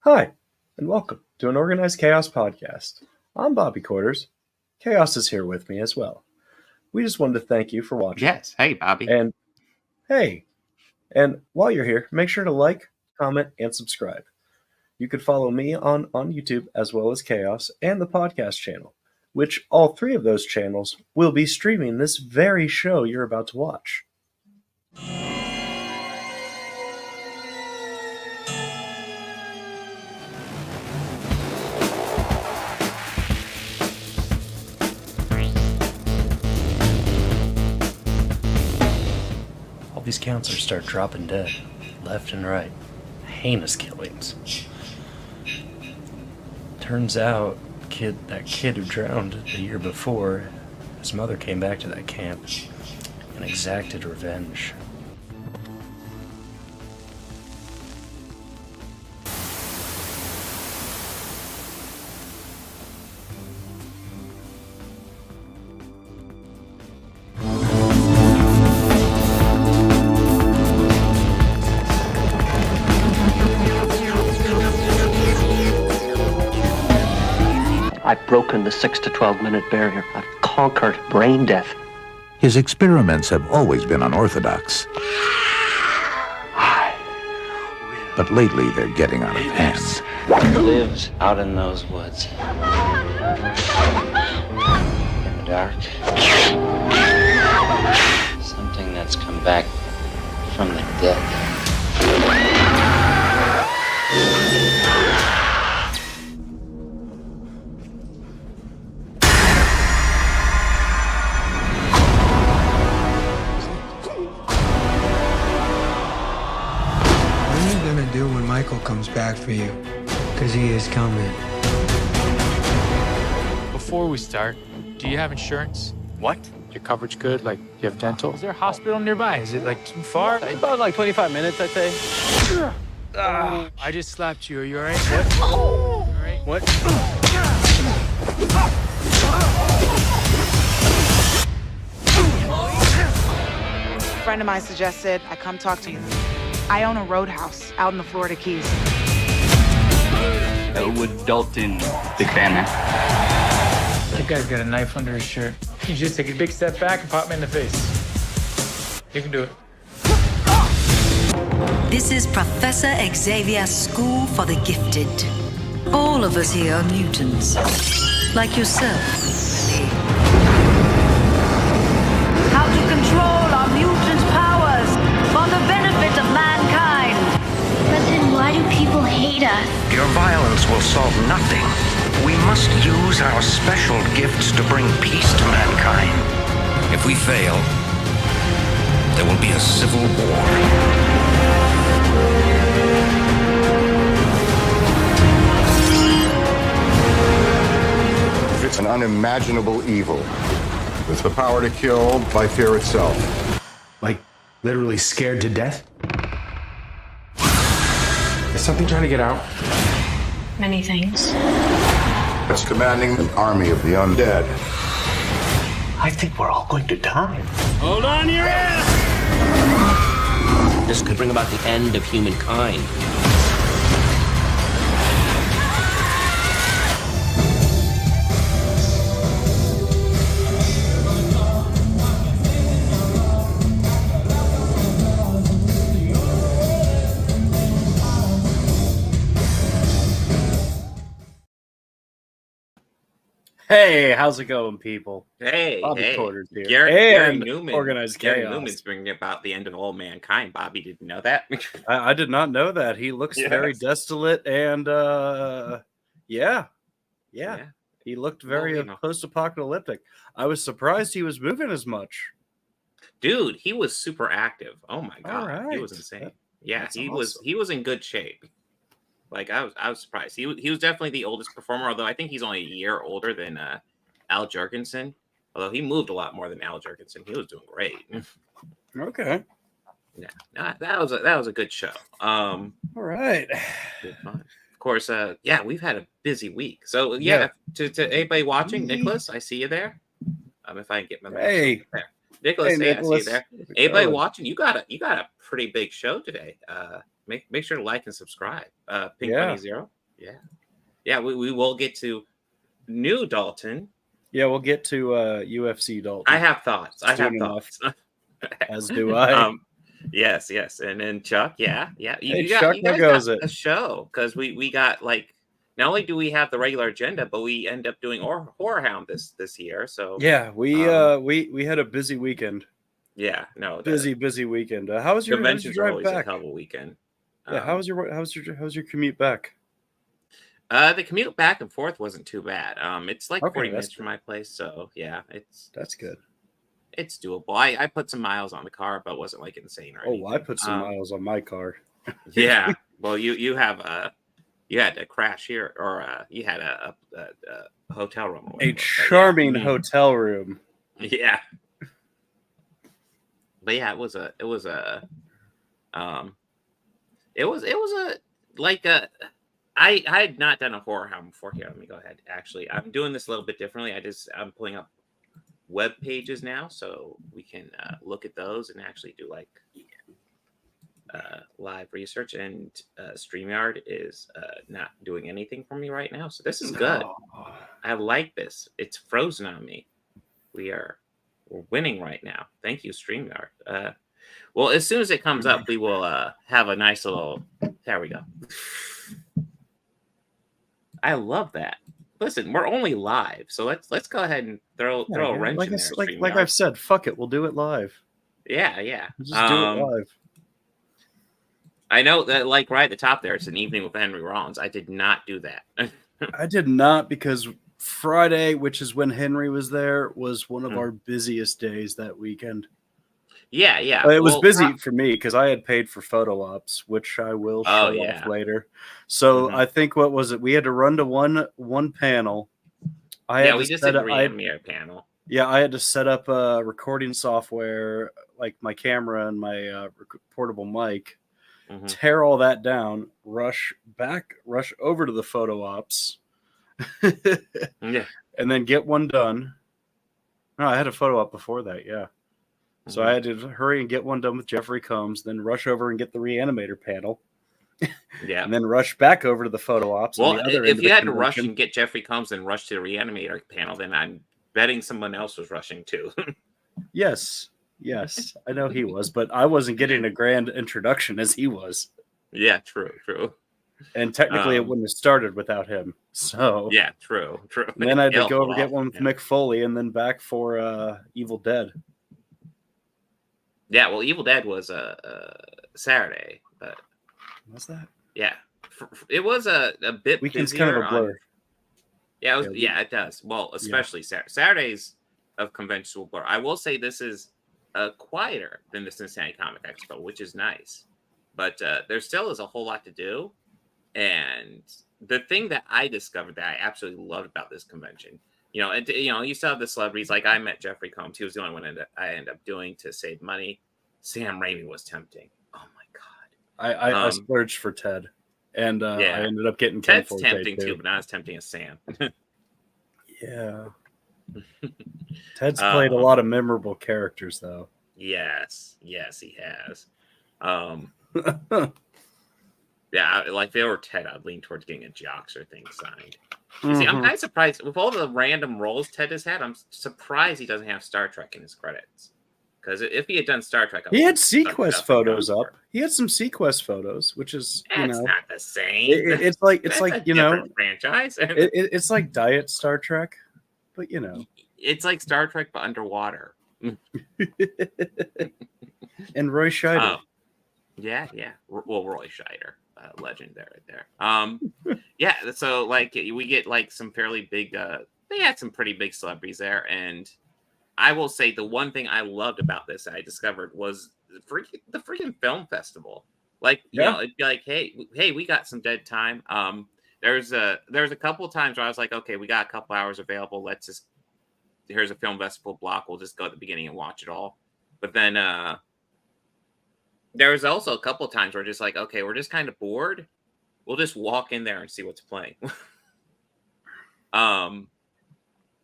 Hi, and welcome to an Organized Chaos podcast. I'm Bobby Quarters. Chaos is here with me as well. We just wanted to thank you for watching. Yes. Hey, Bobby. And hey, and while you're here, make sure to like, comment, and subscribe. You can follow me on YouTube as well as Chaos and the podcast channel, which all three of those channels will be streaming this very show you're about to watch. All these counselors start dropping dead, left and right. Heinous killings. Turns out, that kid who drowned the year before, his mother came back to that camp and exacted revenge. I've broken the 6 to 12 minute barrier. I've conquered brain death. His experiments have always been unorthodox. But lately they're getting out of hand. He lives out in those woods. In the dark. Something that's come back from the dead. Do when Michael comes back for you, because he is coming. Before we start, do you have insurance? What? Your coverage good? Like, do you have dental? Is there a hospital nearby? Is it like too far? About like 25 minutes, I'd say. I just slapped you. Are you all right? What? All right? What? A friend of mine suggested I come talk to you. I own a roadhouse out in the Florida Keys. Elwood Dalton. Big fan, man. That guy's got a knife under his shirt. You just take a big step back and pop me in the face. You can do it. This is Professor Xavier's School for the Gifted. All of us here are mutants, like yourself, Ellie. How to control our mutant powers for the benefit of mankind. But then why do people hate us? Your violence will solve nothing. We must use our special gifts to bring peace to mankind. If we fail, there will be a civil war. It's an unimaginable evil. With the power to kill by fear itself. Like, literally scared to death? Is something trying to get out? Many things. It's commanding an army of the undead. I think we're all going to die. Hold on your ass! This could bring about the end of humankind. Hey, how's it going, people? Hey, Bobby Quarters here. Gary Newman. Organized Gary Chaos. Newman's bringing about the end of all mankind. Bobby didn't know that. I did not know that. He looks very desolate and, yeah. He looked very post-apocalyptic. I was surprised he was moving as much. Dude, he was super active. Oh my god, right. He was insane. That's he awesome. was in good shape. Like I was surprised. He was definitely the oldest performer, although I think he's only a year older than Al Jurgensen. Although he moved a lot more than Al Jurgensen. He was doing great. Okay. Yeah, that was a good show. All right. Good fun. Of course, we've had a busy week. So to anybody watching, Nicholas, I see you there. If I can get my there. Nicholas, Hey, I see you there. Anybody watching, you got a pretty big show today. make sure to like and subscribe. Pink Yeah. Bunny Zero. Yeah. We will get to new Dalton. Yeah, we'll get to UFC Dalton. I have thoughts. As do I. Yes, and then Chuck. Yeah. Hey, You Chuck, how guys goes got it? a show because we got like. Not only do we have the regular agenda, but we end up doing HorrorHound this year. So yeah, we had a busy weekend. Yeah, no, busy weekend. How was your conventions are drive always back? a hell of a weekend. Yeah, how's your commute back? The commute back and forth wasn't too bad. It's like 40 minutes good. from my place, so yeah, that's good. It's doable. I put some miles on the car, but it wasn't like insane or anything. I put some miles on my car. Yeah, well, you have you had to crash here, or you had a hotel room. A charming hotel room. Yeah, but yeah, it was a I had not done a HorrorHound before. Here, let me go ahead. Actually, I'm doing this a little bit differently. I'm pulling up web pages now, so we can look at those and actually do like live research. And StreamYard is not doing anything for me right now, so this is good. I like this. It's frozen on me. We're winning right now. Thank you, StreamYard. Well, as soon as it comes up, we will have a nice little. There we go. I love that. Listen, we're only live, so let's go ahead and throw a wrench in there. Like I've said, fuck it, we'll do it live. Yeah. Just do it live. I know that, like right at the top there, it's an evening with Henry Rollins. I did not do that. I did not, because Friday, which is when Henry was there, was one of our busiest days that weekend. Yeah. It was busy for me because I had paid for photo ops, which I will show off later. So I think what was it? We had to run to one panel. We just did the Re-Animator panel. Yeah, I had to set up recording software, like my camera and my portable mic, tear all that down, rush over to the photo ops, and then get one done. No, I had a photo op before that, yeah. So I had to hurry and get one done with Jeffrey Combs, then rush over and get the Re-Animator panel. Yeah. And then rush back over to the photo ops. Well, if you had to rush and get Jeffrey Combs and rush to the Re-Animator panel, then I'm betting someone else was rushing too. Yes, I know he was, but I wasn't getting a grand introduction as he was. Yeah, true. And technically it wouldn't have started without him. So yeah, true. And then I had to go over get one with Mick Foley and then back for Evil Dead. Yeah, well, Evil Dead was Saturday, but was that? Yeah, it was a bit. Weekend's kind of a blur. Yeah, it does. Well, especially Saturdays of conventions will blur. I will say this is quieter than the Cincinnati Comic Expo, which is nice, but there still is a whole lot to do. And the thing that I discovered that I absolutely loved about this convention. You still have the celebrities. Like I met Jeffrey Combs. He was the only one I ended up doing to save money. Sam Raimi was tempting. Oh my god! I splurged for Ted, and I ended up getting Ted's tempting too, but not as tempting as Sam. Yeah, Ted's played a lot of memorable characters, though. Yes, he has. Yeah, like if they were Ted, I'd lean towards getting a Joxer thing signed. See, I'm kind of surprised with all the random roles Ted has had. I'm surprised he doesn't have Star Trek in his credits. Because if he had done Star Trek, he had Sequest photos up. He had some Sequest photos, which is not the same. It's like franchise. It's like Diet Star Trek, but it's like Star Trek but underwater. And Roy Scheider. Yeah. Well, Roy Scheider. Legend right there. Yeah, so like we get like some fairly big they had some pretty big celebrities there, and I will say the one thing I loved about this I discovered was the freaking film festival. Like it'd be like, hey, we got some dead time. There's a couple of times where I was like, okay, we got a couple hours available, here's a film festival block, we'll just go at the beginning and watch it all. But then there was also a couple of times where just like, okay, we're just kind of bored. We'll just walk in there and see what's playing. And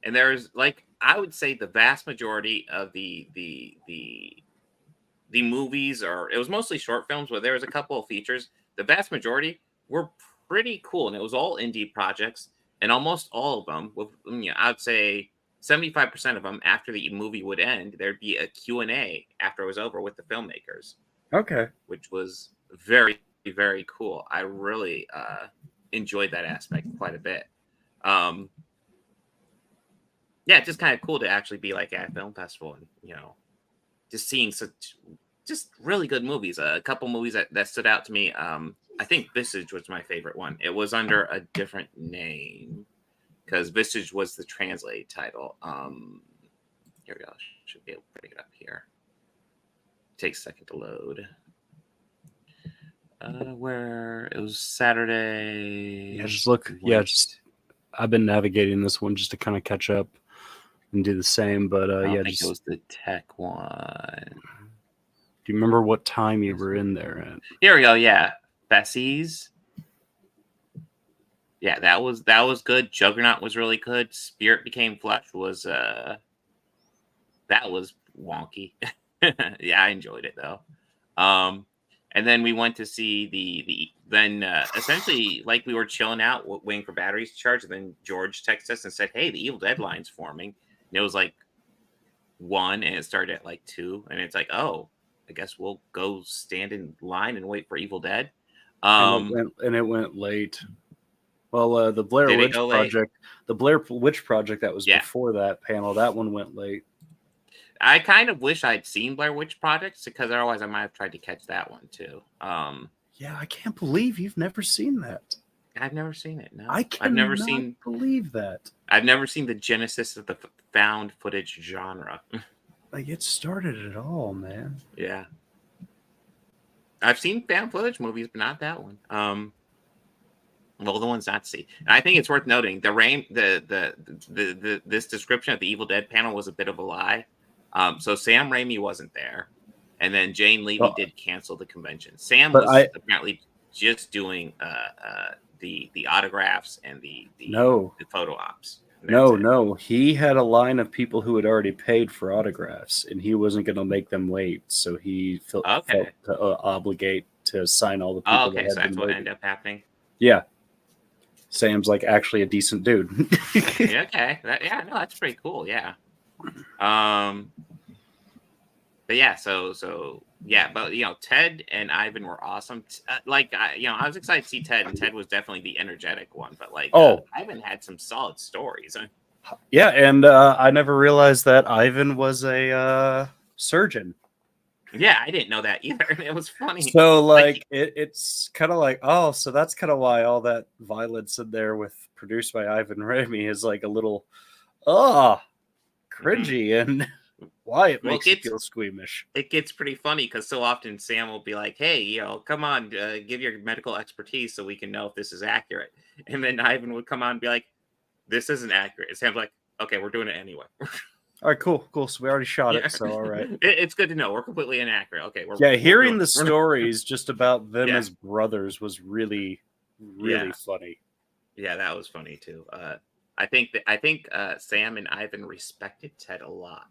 there's like, I would say the vast majority of the the movies, or it was mostly short films, but there was a couple of features. The vast majority were pretty cool, and it was all indie projects, and almost all of them, with, I'd say 75% of them, after the movie would end, there'd be a Q&A after it was over with the filmmakers. Okay. Which was very, very cool. I really enjoyed that aspect quite a bit. Yeah, just kind of cool to actually be like at a film festival and, just seeing such just really good movies. A couple movies that stood out to me. I think Visage was my favorite one. It was under a different name because Visage was the translated title. Here we go. Should be able to bring it up here. Takes a second to load. Where it was Saturday. Yeah, just look. Yeah, just I've been navigating this one just to kind of catch up and do the same. But I yeah, think it was the tech one. Do you remember what time you were in there at? Here we go. Yeah, Bessie's. Yeah, that was good. Juggernaut was really good. Spirit Became Flesh was that was wonky. Yeah, I enjoyed it though. And then we went to see essentially like we were chilling out waiting for batteries to charge, and then George texted us and said, "Hey, the Evil Dead line's forming." And it was like 1 and it started at like 2, and it's like, oh, I guess we'll go stand in line and wait for Evil Dead. And it went late. Well, the Blair Witch Project, that was before that panel, that one went late. I kind of wish I'd seen Blair Witch Project, because otherwise I might have tried to catch that one too. Yeah, I can't believe you've never seen that. I've never seen it. No, I've never believe that. I've never seen the genesis of the found footage genre. Like, it started it all, man. Yeah, I've seen found footage movies, but not that one. Well, the ones not see. And I think it's worth noting this description of the Evil Dead panel was a bit of a lie. So Sam Raimi wasn't there, and then Jane Levy did cancel the convention. Sam was apparently just doing the autographs and the photo ops. No, he had a line of people who had already paid for autographs, and he wasn't going to make them wait, so he felt to obligate to sign all the people. Oh, okay, so that's what ended up happening. Yeah, Sam's like actually a decent dude. Yeah, okay, that's pretty cool. Yeah. But yeah, so yeah, but Ted and Ivan were awesome. I was excited to see Ted, and Ted was definitely the energetic one. But Ivan had some solid stories. Yeah, and I never realized that Ivan was a surgeon. Yeah, I didn't know that either. It was funny. So it's kind of like, oh, so that's kind of why all that violence in there with produced by Ivan Raimi is like a little, cringy and why it makes you feel squeamish. It gets pretty funny because so often Sam will be like, "Hey, come on, give your medical expertise so we can know if this is accurate." And then Ivan would come on and be like, "This isn't accurate." And Sam's like, "Okay, we're doing it anyway." All right, cool. So we already shot it, so all right. It's good to know we're completely inaccurate. Okay, hearing the stories just about them as brothers was really, really funny. Yeah, that was funny too. I think Sam and Ivan respected Ted a lot,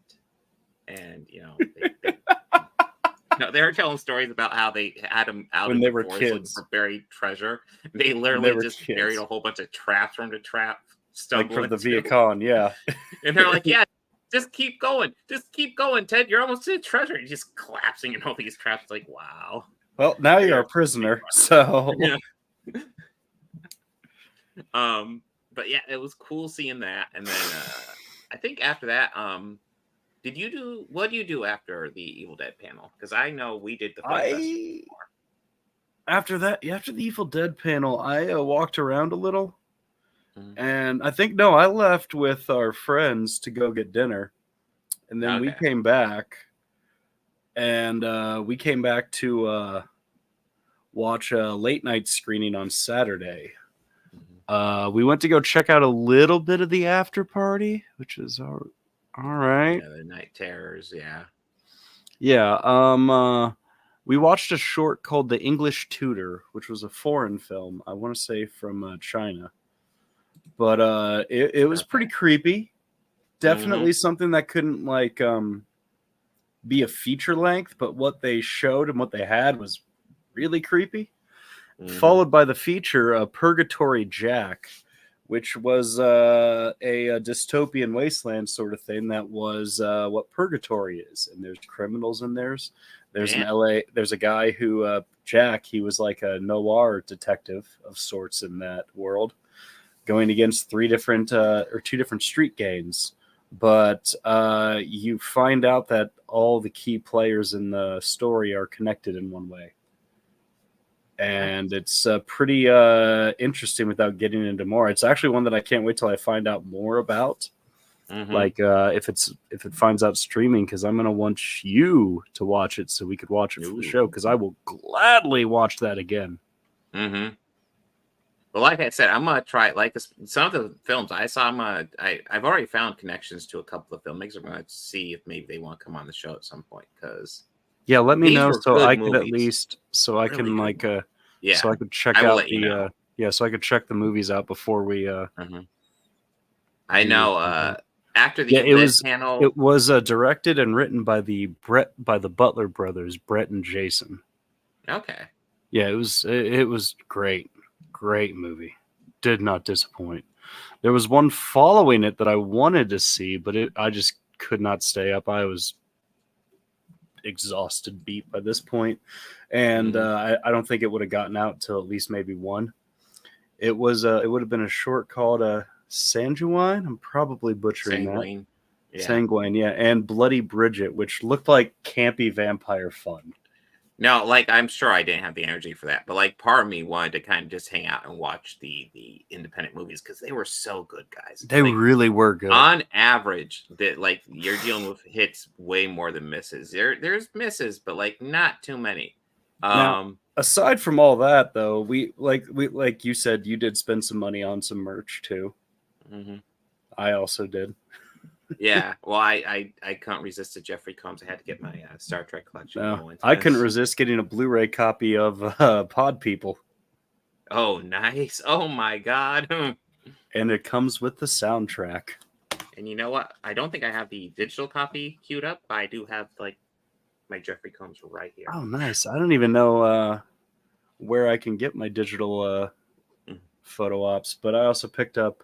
and they were telling stories about how they had him out when in they the were forest kids looking for buried treasure. They literally just carried a whole bunch of traps for him to trap. Like from the Viacon, yeah. And they're like, "Yeah, just keep going, Ted. You're almost to the treasure." He's just collapsing in all these traps. Like, wow. Well, now you're a prisoner, so. Yeah. But yeah, it was cool seeing that. And then I think after that, what do you do after the Evil Dead panel? Because I know we did the after the Evil Dead panel, I walked around a little, and I think I left with our friends to go get dinner, and then we came back, and we came back to watch a late night screening on Saturday. We went to go check out a little bit of the after party, which is all right. Yeah, the Night Terrors, yeah. Yeah. We watched a short called The English Tutor, which was a foreign film. I want to say from China, but it was pretty creepy. Definitely something that couldn't be a feature length, but what they showed and what they had was really creepy. Followed by the feature Purgatory Jack, which was a dystopian wasteland sort of thing that was what purgatory is. And there's criminals in theirs. There's there's a guy who, Jack, he was like a noir detective of sorts in that world, going against two different street gangs. But you find out that all the key players in the story are connected in one way. And it's pretty interesting without getting into more. It's actually one that I can't wait till I find out more about. Like if it finds out streaming, because I'm going to want you to watch it so we could watch it for the show, because I will gladly watch that again. Well, like I said, I'm gonna try. Like some of the films I saw, I've already found connections to a couple of filmmakers. I'm gonna see if maybe they want to come on the show at some point. Because let me know so I could at movies. least so I can like yeah, so I could check I will out let you know. so I could check the movies out before we I know after the panel, it was directed and written by the Butler brothers, Brett and Jason. Okay. Yeah, it was great movie. Did not disappoint. There was one following it that I wanted to see, but I just could not stay up. I was exhausted, beat by this point, and I don't think it would have gotten out till at least maybe one. It would have been a short called Sanguine. I'm probably butchering Sanguine. that. Yeah. Sanguine, yeah, and Bloody Bridget, which looked like campy vampire fun. No, like I'm sure I didn't have the energy for that, but like part of me wanted to kind of just hang out and watch the independent movies because they were so good, guys. They like, really were good. On average, that like you're dealing with hits way more than misses. There's misses, but like not too many. Now, aside from all that, though, we like you said, you did spend some money on some merch too. I also did. Yeah, well, I couldn't resist the Jeffrey Combs. I had to get my Star Trek collection. No, I couldn't resist getting a Blu-ray copy of Pod People. Oh, nice! Oh my God! And it comes with the soundtrack. And you know what? I don't think I have the digital copy queued up, but I do have like my Jeffrey Combs right here. Oh, nice! I don't even know where I can get my digital photo ops, but I also picked up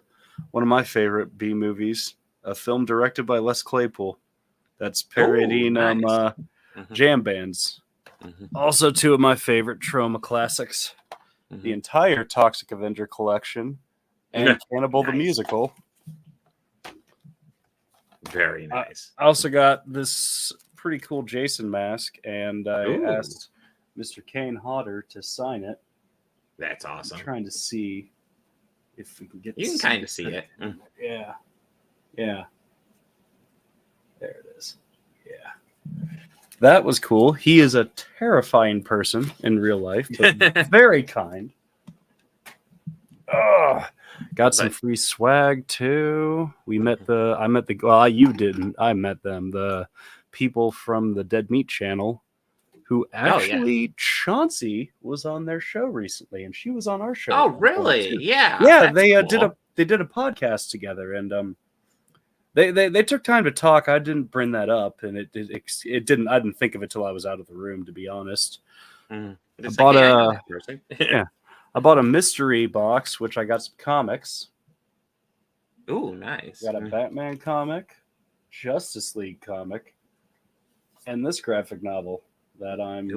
one of my favorite B movies. A film directed by Les Claypool that's parodying jam bands. Also, two of my favorite Trauma classics, the entire Toxic Avenger collection and Cannibal the Musical. Very nice. I also got this pretty cool Jason mask, and I asked Mr. Kane Hodder to sign it. That's awesome. I'm trying to see if we can get You can kind of see it. Yeah. Yeah. There it is. Yeah. That was cool. He is a terrifying person in real life, but very kind. Got some free swag too. You met I met them. The people from the Dead Meat channel who actually Chauncey was on their show recently, and she was on our show. Oh, really? Yeah. Yeah, That's they did a podcast together, and they took time to talk. I didn't bring that up, and it didn't. I didn't think of it till I was out of the room, to be honest. I bought a mystery box, which I got some comics. Ooh, nice. Got a Batman comic, Justice League comic, and this graphic novel that I'm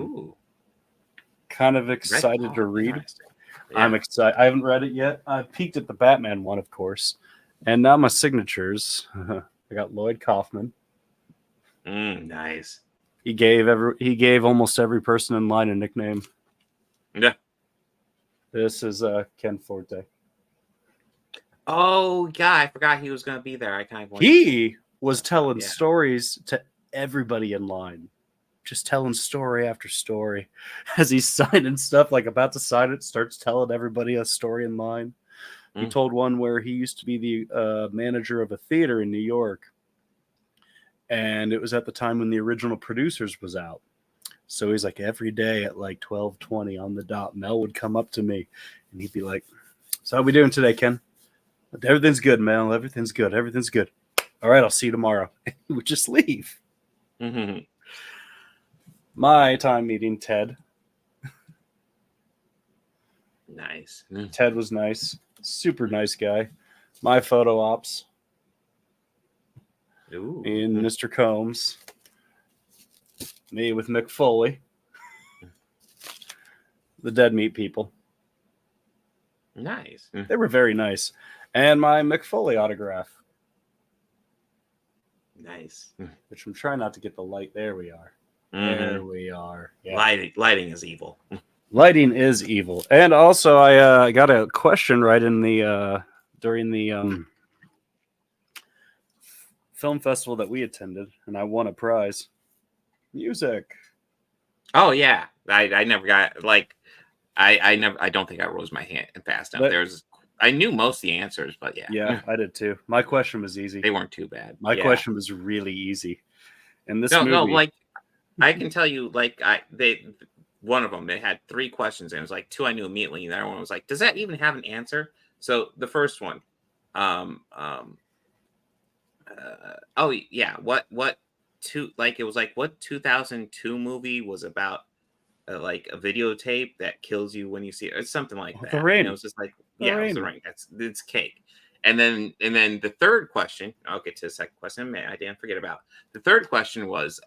kind of excited to read. Yeah. I'm excited. I haven't read it yet. I peeked at the Batman one, of course. And now my signatures. I got Lloyd Kaufman. Nice. He gave almost every person in line a nickname. Yeah. This is Ken Forte. Oh yeah, I forgot he was going to be there. I kind of He was telling stories to everybody in line. Just telling story after story as he's signing stuff, like about to sign it, starts telling everybody a story in line. He told one where he used to be the manager of a theater in New York. And it was at the time when the original Producers was out. So he's like, every day at like 12:20 on the dot, Mel would come up to me and he'd be like, so how we doing today, Ken? Everything's good, Mel. Everything's good. Everything's good. All right, I'll see you tomorrow. He would just leave. my time meeting Ted. Nice. Ted was nice. Super nice guy. My photo ops. Ooh. Me and Mr. Combs. Me with Mick Foley. The Dead Meat people. Nice. They were very nice. And my Mick Foley autograph. Nice. Which I'm trying not to get the light. There we are. Mhm. There we are. Yeah. Lighting is evil. Lighting is evil. And also, I got a question right in the during the film festival that we attended, and I won a prize. Music. Oh yeah, I never got like I don't think I rose my hand fast enough. But- I knew most of the answers, but yeah. Yeah, I did too. My question was easy. They weren't too bad. My Yeah. question was really easy. And this No, movie, like I can tell you, like one of them, they had 3 questions, and it was like 2 I knew immediately, and the other one was like, does that even have an answer? So the first one, oh yeah, what it was like what 2002 movie was about like a videotape that kills you when you see it, or something like that. The Ring. And it was just like, The yeah, it was Ring. The Ring. It's cake. And then the third question, I'll get to the second question. Man, I didn't forget about the third question was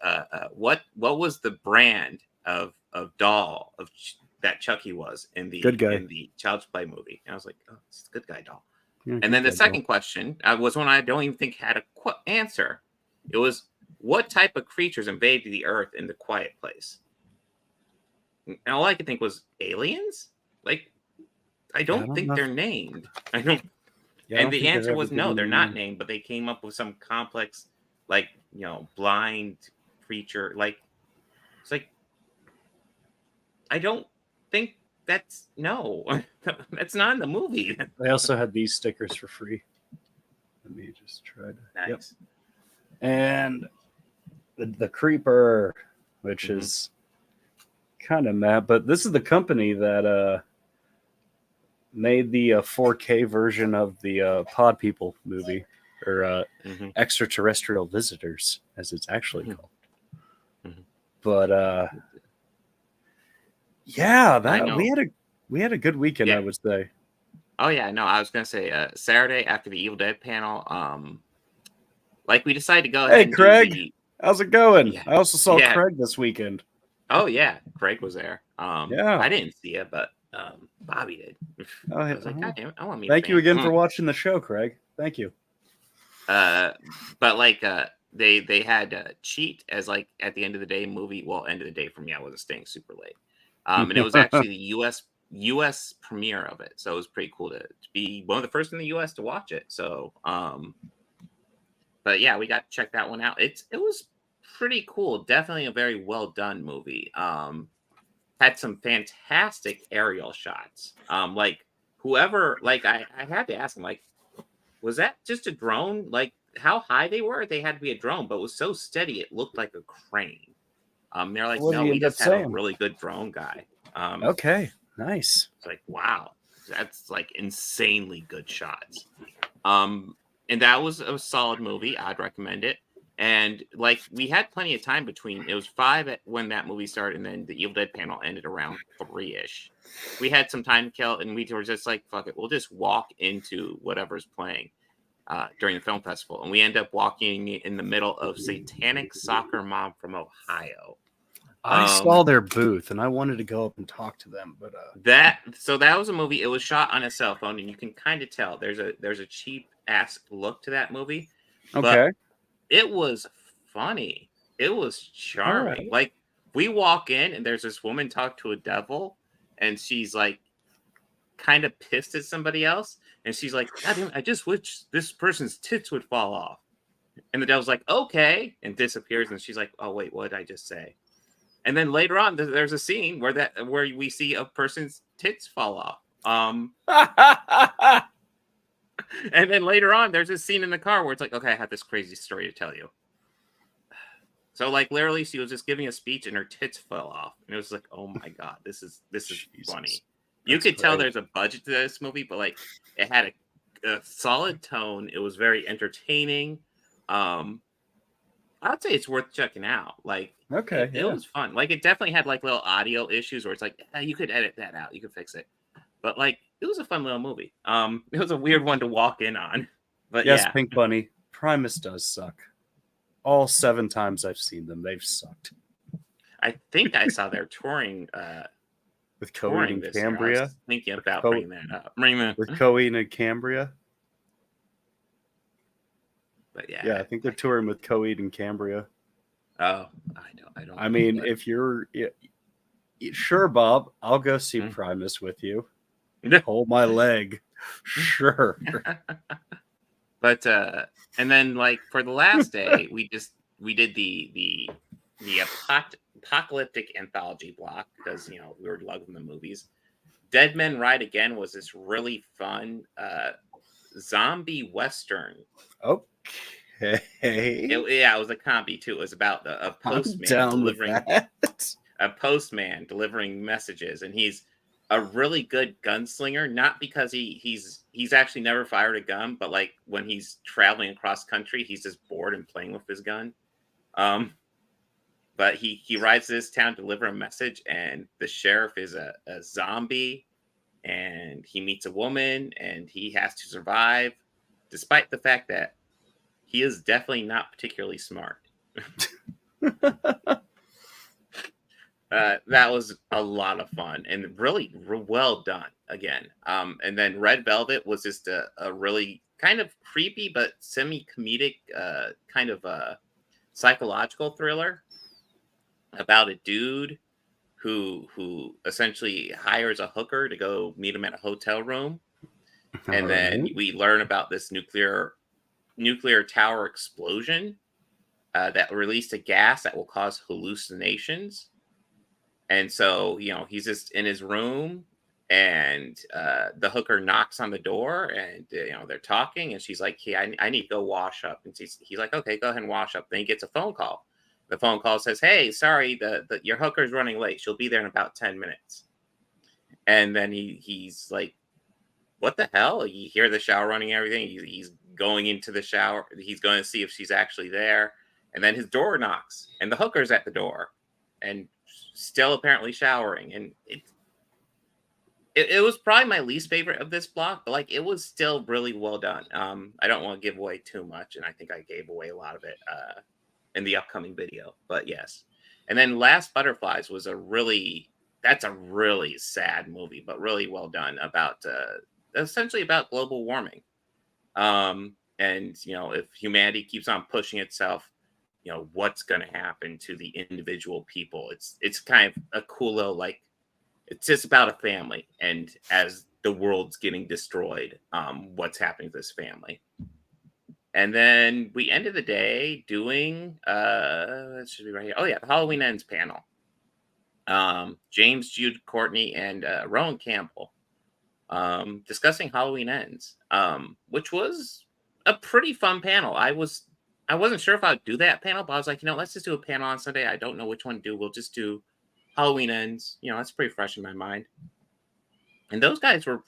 what was the brand of doll that Chucky was in the Good guy. in the Child's Play movie? And I was like, oh, it's a good guy doll. Yeah, And then the good guy second question was one I don't even think had a answer. It was, what type of creatures invaded the Earth in The Quiet Place? And all I could think was aliens. Like, I don't think they're named. I don't. Yeah, I And don't the think they've answer ever was no, been they're not named. named, but they came up with some complex, like, blind creature. Like, it's like, I don't think that's that's not in the movie. They also had these stickers for free. Let me just try to. Nice. Yep. And the Creeper, which is kind of mad, but this is the company that made the 4K version of the Pod People movie, or Extraterrestrial Visitors, as it's actually called. But yeah, I know. we had a good weekend, Yeah. I would say. Oh yeah, no, I was gonna say Saturday after the Evil Dead panel, like we decided to go ahead Hey, and Craig, do how's it going? Yeah. I also saw Yeah. Craig this weekend. Oh yeah, Craig was there. Yeah. I didn't see it, but Bobby did. Oh, I was like, God damn it, I want to meet. Thank you again for watching. watching the show, Craig. Thank you. But like they had Cheat as like at the end of the day movie. Well, end of the day for me, I wasn't staying super late. And it was actually the US premiere of it, so it was pretty cool to be one of the first in the US to watch it. So but yeah, we got to check that one out. It was pretty cool. Definitely a very well done movie. Had some fantastic aerial shots. Like whoever, like I had to ask him, like, was that just a drone? Like how high they were? They had to be a drone, but it was so steady it looked like a crane. They're like, What did no, he we end up just had a saying? really good drone guy. Okay, nice. It's like, wow, that's like insanely good shots. And that was a solid movie. I'd recommend it. And like we had plenty of time between. It was 5 when that movie started, and then the Evil Dead panel ended around 3-ish. We had some time to kill, and we were just like, fuck it, we'll just walk into whatever's playing during the film festival. And we end up walking in the middle of Satanic Soccer Mom from Ohio. I saw their booth and I wanted to go up and talk to them, but that was a movie. It was shot on a cell phone, and you can kind of tell there's a cheap ass look to that movie. okay. But it was funny. It was charming. Alright. Like we walk in and there's this woman talk to a devil, and she's like kind of pissed at somebody else, and she's like, God damn it, I just wish this person's tits would fall off. And the devil's like, okay, and disappears, and she's like, oh wait, what did I just say? And then later on, there's a scene where we see a person's tits fall off. And then later on, there's a scene in the car where it's like, okay, I have this crazy story to tell you. So like literally, she was just giving a speech and her tits fell off, and it was like, oh my god, this is funny. You could tell there's a budget to this movie, but like it had a solid tone. It was very entertaining. I I'd say it's worth checking out. Like, Okay, it was fun. Like, it definitely had like little audio issues where it's like you could edit that out, you could fix it. But like, it was a fun little movie. It was a weird one to walk in on, but yes, yeah. Pink Bunny. Primus does suck. All 7 times I've seen them, they've sucked. I think I saw their touring with touring Coheed and this year. I Cambria. was thinking about bringing that up. With Coheed and Cambria. But yeah, Yeah, I think they're touring with Coheed and Cambria. Oh, I don't. I mean, if you're sure, Bob, I'll go see Primus with you. Hold my leg. Sure. But and then like for the last day, we did the apocalyptic anthology block because we were loving the movies. Dead Men Ride Again was this really fun zombie western. Okay. It was a comedy too. It was about a postman delivering messages, and he's a really good gunslinger. Not because he's actually never fired a gun, but like when he's traveling across country, he's just bored and playing with his gun. But he rides to this town to deliver a message, and the sheriff is a zombie, and he meets a woman, and he has to survive, despite the fact that he is definitely not particularly smart. That was a lot of fun and really well done again. And then Red Velvet was just a really kind of creepy but semi-comedic kind of a psychological thriller about a dude who essentially hires a hooker to go meet him at a hotel room. And then we learn about this nuclear tower explosion that released a gas that will cause hallucinations. And so, he's just in his room, and the hooker knocks on the door, and they're talking, and she's like, "Hey, I need to go wash up." And he's like, "Okay, go ahead and wash up." Then he gets a phone call. The phone call says, "Hey, sorry, your hooker's running late. She'll be there in about 10 minutes." And then he's like, "What the hell?" You hear the shower running and everything. He's going into the shower. He's going to see if she's actually there. And then his door knocks, and the hooker's at the door, and still apparently showering. And it was probably my least favorite of this block, but like it was still really well done. I don't want to give away too much, and I think I gave away a lot of it in the upcoming video. But yes. And then Last Butterflies was that's a really sad movie, but really well done about essentially about global warming. And if humanity keeps on pushing itself, what's going to happen to the individual people. It's kind of a cool little, like, it's just about a family, and as the world's getting destroyed, what's happening to this family. And then we ended the day doing it should be right here. Oh yeah, the Halloween Ends panel. James Jude Courtney and Rowan Campbell discussing Halloween Ends, which was a pretty fun panel. I wasn't sure if I'd do that panel, but I was like, let's just do a panel on Sunday. I don't know which one to do. We'll just do Halloween Ends. That's pretty fresh in my mind. And those guys were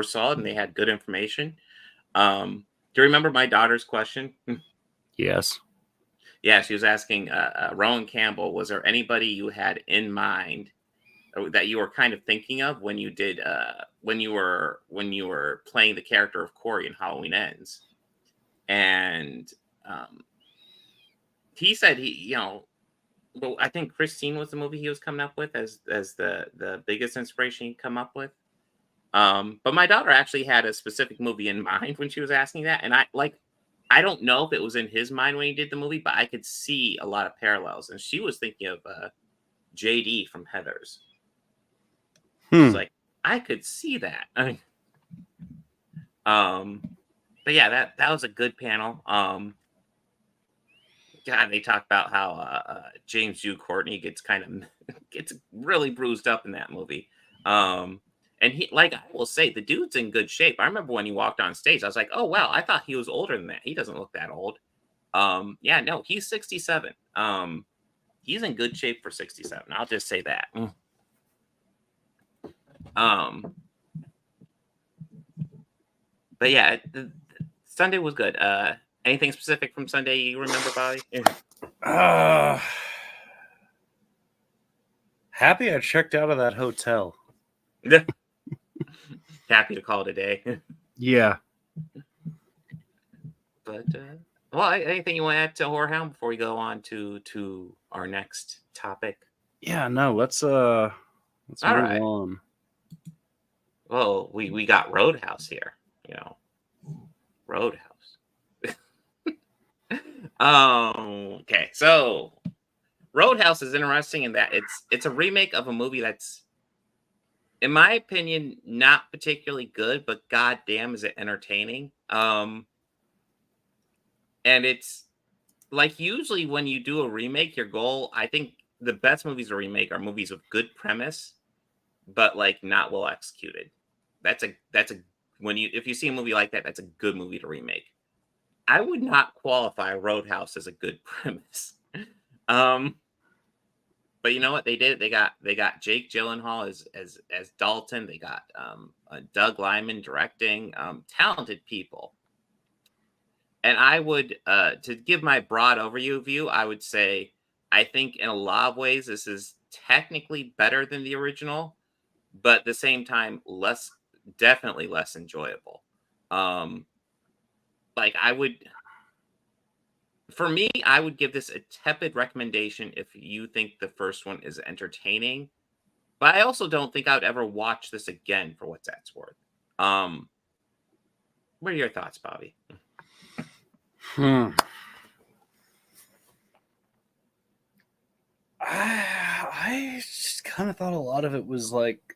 solid, and they had good information. Do you remember my daughter's question? Yes. Yeah, she was asking Rowan Campbell, was there anybody you had in mind that you were kind of thinking of when you did when you were playing the character of Corey in Halloween Ends? And he said well, I think Christine was the movie he was coming up with as the biggest inspiration he'd come up with. But my daughter actually had a specific movie in mind when she was asking that, and I don't know if it was in his mind when he did the movie, but I could see a lot of parallels, and she was thinking of JD from Heathers. It's like, I could see that. But yeah, that was a good panel. God, they talk about how James Jude Courtney gets really bruised up in that movie. And he, like, I will say, the dude's in good shape. I remember when he walked on stage, I was like, oh wow, I thought he was older than that. He doesn't look that old. Yeah, no, he's 67. He's in good shape for 67. I'll just say that. But yeah, Sunday was good. Anything specific from Sunday you remember, Bobby? Happy I checked out of that hotel. Happy to call it a day. Yeah. But well, anything you want to add to HorrorHound before we go on to our next topic? Yeah, no, let's move right. on. Well, we got Roadhouse here, you know. Roadhouse. Okay, so Roadhouse is interesting in that it's a remake of a movie that's, in my opinion, not particularly good, but goddamn is it entertaining. And it's like usually when you do a remake, your goal, I think the best movies to remake are movies with good premise, but like not well executed. That's a if you see a movie like that, that's a good movie to remake. I would not qualify Roadhouse as a good premise. But you know what they did? They got Jake Gyllenhaal as Dalton. They got Doug Liman directing. Talented people. And I would to give my broad overview view, I would say I think in a lot of ways this is technically better than the original, but at the same time definitely less enjoyable. Like I would give this a tepid recommendation if you think the first one is entertaining. But I also don't think I would ever watch this again for what that's worth. What are your thoughts, Bobby? I just kind of thought a lot of it was like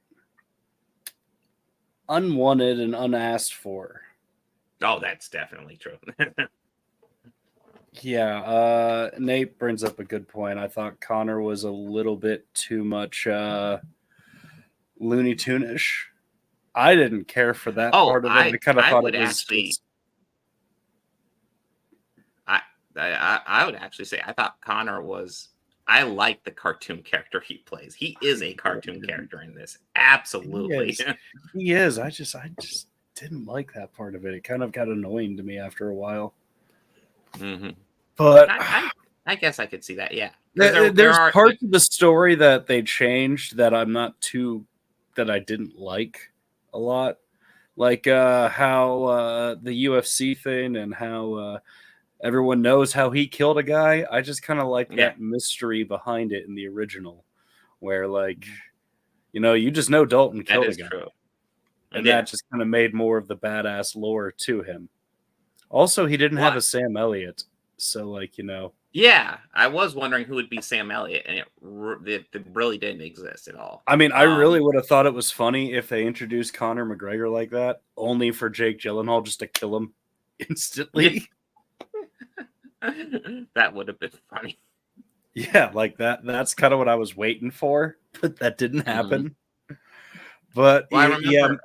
unwanted and unasked for. Oh, that's definitely true. Yeah, Nate brings up a good point. I thought Connor was a little bit too much Looney Tune-ish. I didn't care for that part of it. I kind of thought it was actually. I would actually say I thought Connor was. I like the cartoon character he plays. He is a cartoon character in this. Absolutely, he is. I just didn't like that part of it. It kind of got annoying to me after a while. Mm-hmm. But I guess I could see that. Yeah, there's parts of the story that they changed that I didn't like a lot, like how the UFC thing and how everyone knows how he killed a guy. I just kind of like that mystery behind it in the original, where like you just know Dalton killed a guy. True. And that just kind of made more of the badass lore to him. Also, he didn't have a Sam Elliott. So, like, Yeah, I was wondering who would be Sam Elliott, and it really didn't exist at all. I mean, I really would have thought it was funny if they introduced Conor McGregor like that, only for Jake Gyllenhaal just to kill him instantly. That would have been funny. Yeah, like that. That's kind of what I was waiting for, but that didn't happen. But I remember,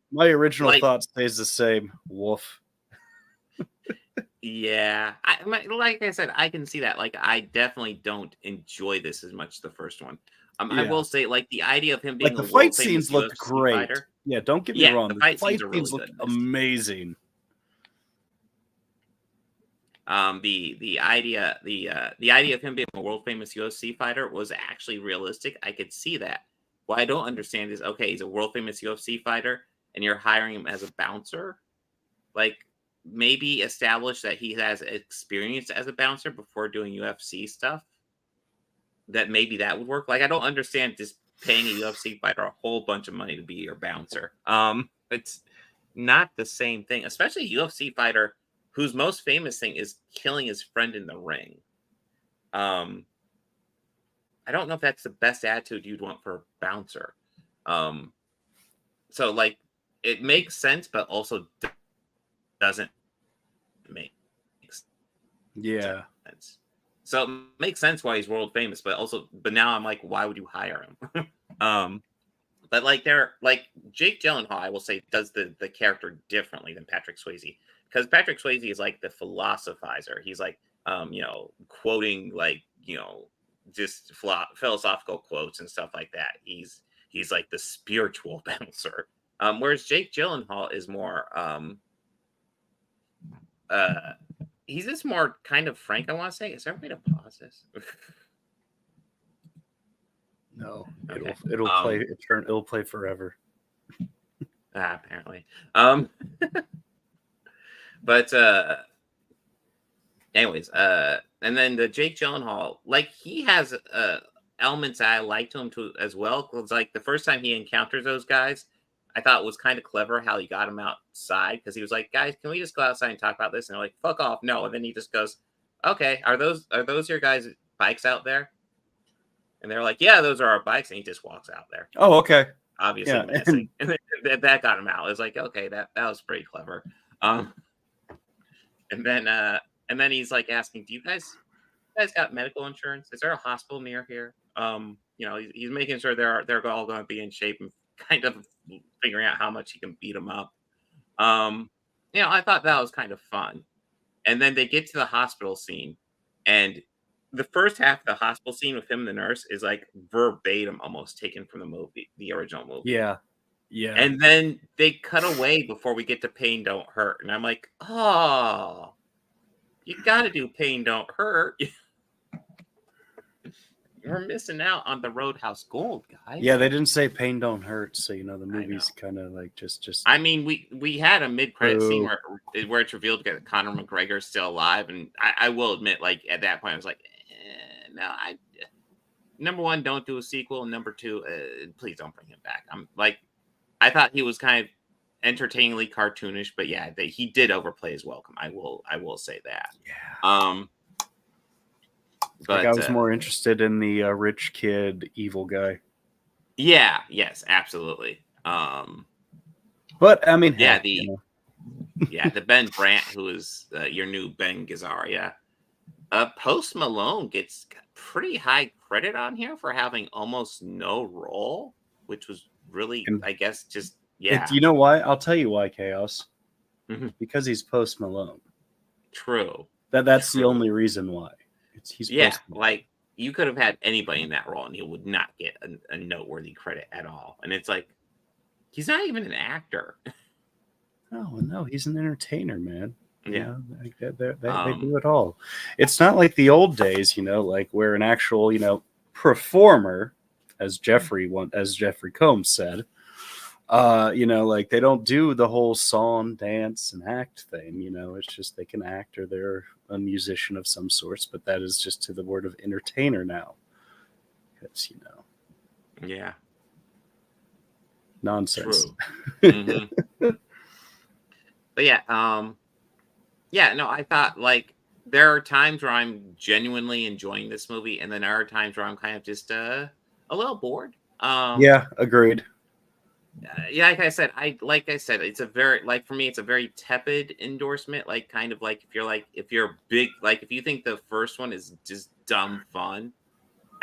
my original thought stays the same. Woof. Yeah, like I said, I can see that. Like, I definitely don't enjoy this as much as the first one. I will say, like, the idea of him being the fight scenes looked great. Fighter, yeah, don't get me wrong. The fight scenes really looked amazing. The idea of him being a world famous UFC fighter was actually realistic. I could see that. What I don't understand is, okay, he's a world famous UFC fighter, and you're hiring him as a bouncer. Like, maybe establish that he has experience as a bouncer before doing UFC stuff. That maybe that would work. Like, I don't understand just paying a UFC fighter a whole bunch of money to be your bouncer. It's not the same thing, especially a UFC fighter whose most famous thing is killing his friend in the ring. I don't know if that's the best attitude you'd want for a bouncer. So, like, it makes sense, but also doesn't make sense. So it makes sense why he's world famous, but now I'm like, why would you hire him? But like Jake Gyllenhaal, I will say, does the character differently than Patrick Swayze, because Patrick Swayze is like the philosophizer. He's like, quoting like, just philosophical quotes and stuff like that. He's like the spiritual bouncer. Whereas Jake Gyllenhaal is more he's just more kind of frank. I want to say, is there a way to pause this? No, Okay. it'll play forever. Apparently. But anyways, and then the Jake Gyllenhaal, like he has elements that I like to him too as well. Because like the first time he encounters those guys, I thought it was kind of clever how he got him outside because he was like, "Guys, can we just go outside and talk about this?" And they're like, "Fuck off, no!" And then he just goes, "Okay, are those your guys' bikes out there?" And they're like, "Yeah, those are our bikes." And he just walks out there. Oh, okay. Obviously, Yeah, missing. And that got him out. It was like, okay, that was pretty clever. And then he's like asking, "Do you guys got medical insurance? Is there a hospital near here?" He's making sure they're all going to be in shape and kind of figuring out how much he can beat them up. I thought that was kind of fun. And then they get to the hospital scene, and the first half of the hospital scene with him and the nurse is like verbatim almost taken from the original movie. Yeah. And then they cut away before we get to Pain Don't Hurt. And I'm like, oh, you got to do Pain Don't Hurt. We're missing out on the Roadhouse Gold, guys. Yeah, they didn't say Pain Don't Hurt, so the movie's kind of like just. I mean, we had a mid-credit scene where it's revealed that Conor McGregor's still alive, and I will admit, like at that point, I was like, no, number one, don't do a sequel, and number two, please don't bring him back. I'm like, I thought he was kind of entertainingly cartoonish, but yeah, he did overplay his welcome. I will say that. Yeah. But I was more interested in the rich kid evil guy. Yeah. Yes. Absolutely. But I mean, yeah, the Ben Brandt, who is your new Ben Gazzara. Post Malone gets pretty high credit on here for having almost no role, which was really, I guess, just You know why? I'll tell you why, Chaos. Mm-hmm. Because he's Post Malone. True. That's the only reason why. He's Post Malone. Like you could have had anybody in that role, and he would not get a noteworthy credit at all. And it's like he's not even an actor. No, he's an entertainer, man. Yeah, they do it all. It's not like the old days, like where an actual, performer, as Jeffrey Combs said, like they don't do the whole song, dance, and act thing. It's just they can act or they're a musician of some sorts, but that is just to the word of entertainer now. Because yeah, nonsense. True. Mm-hmm. But yeah, no, I thought like there are times where I'm genuinely enjoying this movie, and then there are times where I'm kind of just a little bored. Yeah, agreed. Yeah, like I said, it's a very for me, it's a very tepid endorsement. Like kind of like if you're big, like if you think the first one is just dumb fun,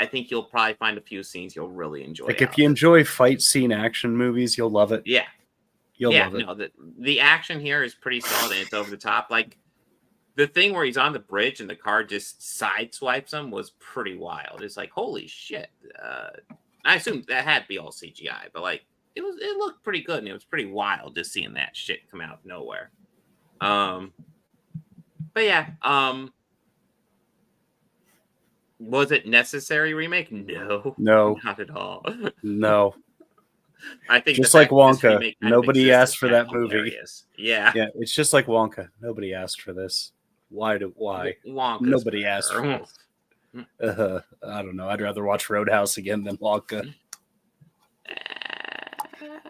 I think you'll probably find a few scenes you'll really enjoy. Like if you enjoy fight scene action movies, you'll love it. Yeah. You'll love it. No, the action here is pretty solid and it's over the top. Like the thing where he's on the bridge and the car just sideswipes him was pretty wild. It's like, holy shit. I assume that had to be all CGI, but like it looked pretty good and it was pretty wild just seeing that shit come out of nowhere. But yeah, was it necessary remake? No, not at all. No. I think just like Wonka, nobody asked for that movie. Hilarious. Yeah, it's just like Wonka. Nobody asked for this. Why? Wonka's nobody asked for this. I don't know. I'd rather watch Roadhouse again than Wonka.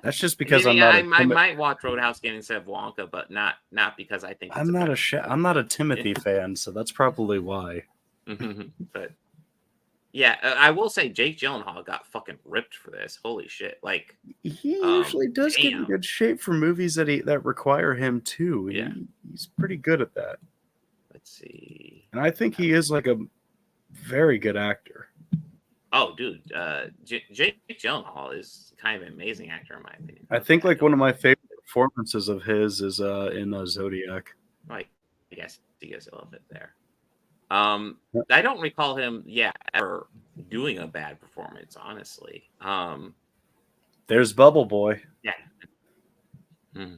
That's just because I might watch Roadhouse again instead of Wonka, but not because I think I'm not a Timothy fan, so that's probably why. But yeah, I will say Jake Gyllenhaal got fucking ripped for this. Holy shit! Like he usually does get in good shape for movies that require him too. Yeah, he's pretty good at that. Let's see. And I think he is like a very good actor. Oh, dude, Jake Gyllenhaal is kind of an amazing actor in my opinion. I think like one of my favorite performances of his is in Zodiac. Like, I guess he gets a little bit there. I don't recall him, ever doing a bad performance, honestly. There's Bubble Boy. Yeah. Mm-hmm.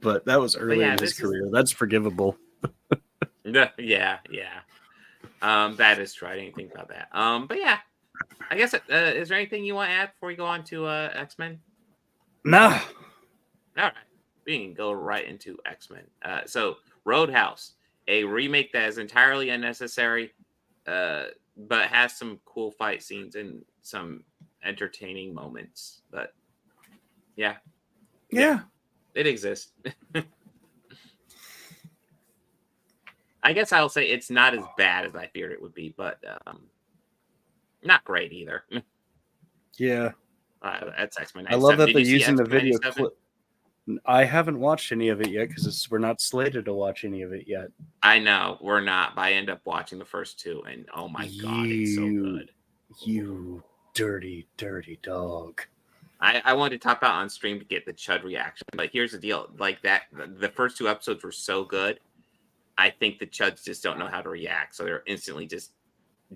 But that was early in his career. That's forgivable. Yeah. That is true. I didn't think about that. But yeah, I guess. Is there anything you want to add before we go on to X-Men? Nah. All right, we can go right into X-Men. So Roadhouse, a remake that is entirely unnecessary, but has some cool fight scenes and some entertaining moments. But yeah, it exists. I guess I'll say it's not as bad as I feared it would be, but not great either. Yeah. That's X-Men. I love that Did they're you see using the X-Men video 97? clip. I haven't watched any of it yet because we're not slated to watch any of it yet. I know we're not, but I end up watching the first two, and oh my god, it's so good. You dirty, dirty dog. I wanted to talk about on stream to get the Chud reaction, but here's the deal: like that, the first two episodes were so good. I think the Chuds just don't know how to react, so they're instantly just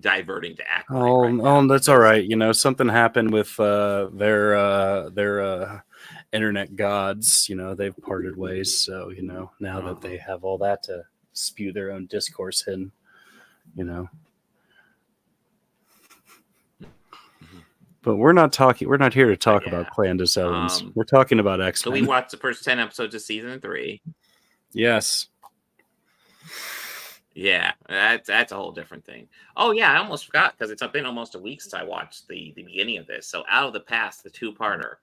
diverting to act. That's all right. You know, something happened with their internet gods. You know, they've parted ways. So you know, now that they have all that to spew their own discourse in, you know. But we're not here to talk about Clandis Owens. We're talking about X-Men. So we watched the first 10 episodes of season 3. Yes. Yeah, that's a whole different thing. Oh yeah, I almost forgot because it's been almost a week since I watched the beginning of this. So Out of the Past, the 2-parter,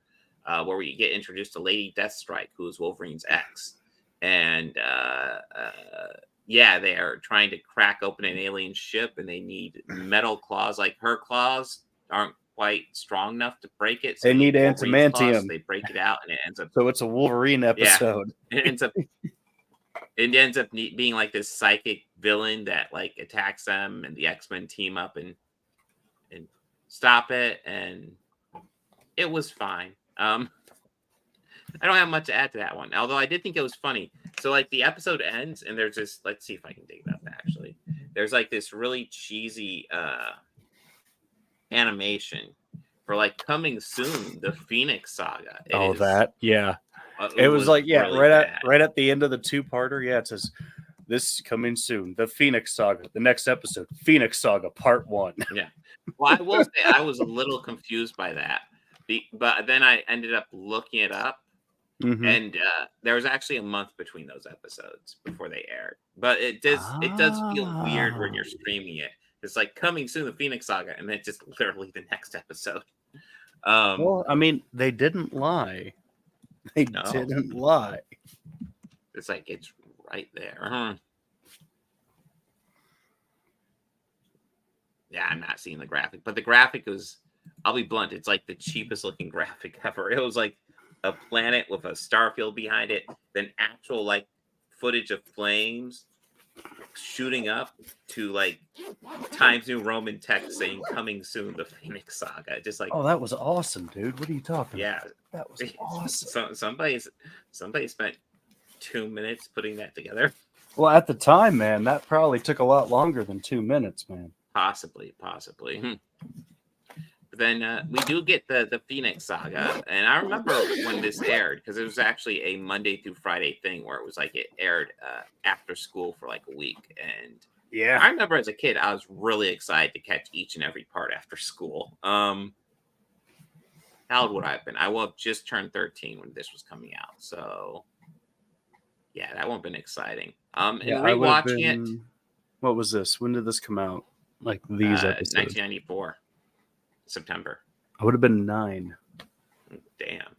where we get introduced to Lady Deathstrike, who is Wolverine's ex, and they are trying to crack open an alien ship, and they need metal claws. Like her claws aren't quite strong enough to break it. So they need Wolverine's claws, adamantium. so they break it out, and it ends up. So it's a Wolverine episode. Yeah, it ends up being like this psychic villain that like attacks them, and the X-Men team up and stop it, and it was fine. I don't have much to add to that one, although I did think it was funny. So like the episode ends, and there's this. Let's see if I can dig it up. Actually, there's like this really cheesy animation for like coming soon, the Phoenix Saga. It was like really right at the end of the 2-parter. Yeah, it says this coming soon, the Phoenix Saga. The next episode, Phoenix Saga Part 1. Yeah. Well, I will say I was a little confused by that, but then I ended up looking it up, and there was actually a month between those episodes before they aired. But it does feel weird when you're streaming it. It's like coming soon, the Phoenix Saga, and then just literally the next episode. Well, I mean, they didn't lie. They didn't lie. It's like it's right there. Yeah, I'm not seeing the graphic, but the graphic was, I'll be blunt, it's like the cheapest looking graphic ever. It was like a planet with a starfield behind it, then actual like footage of flames shooting up to like Times New Roman text saying coming soon, the Phoenix Saga. Just like, oh, that was awesome, dude. What are you talking about? That was awesome. Somebody spent 2 minutes putting that together. Well, at the time, man, that probably took a lot longer than 2 minutes, man. Possibly. But then we do get the Phoenix Saga, and I remember when this aired because it was actually a Monday through Friday thing where it was like it aired after school for like a week, and yeah, I remember as a kid I was really excited to catch each and every part after school. How old would I have been? I will have just turned 13 when this was coming out, so yeah, that would have been exciting. And rewatching it. What was this? When did this come out? Like these episodes? 1994. September. I would have been 9. Damn.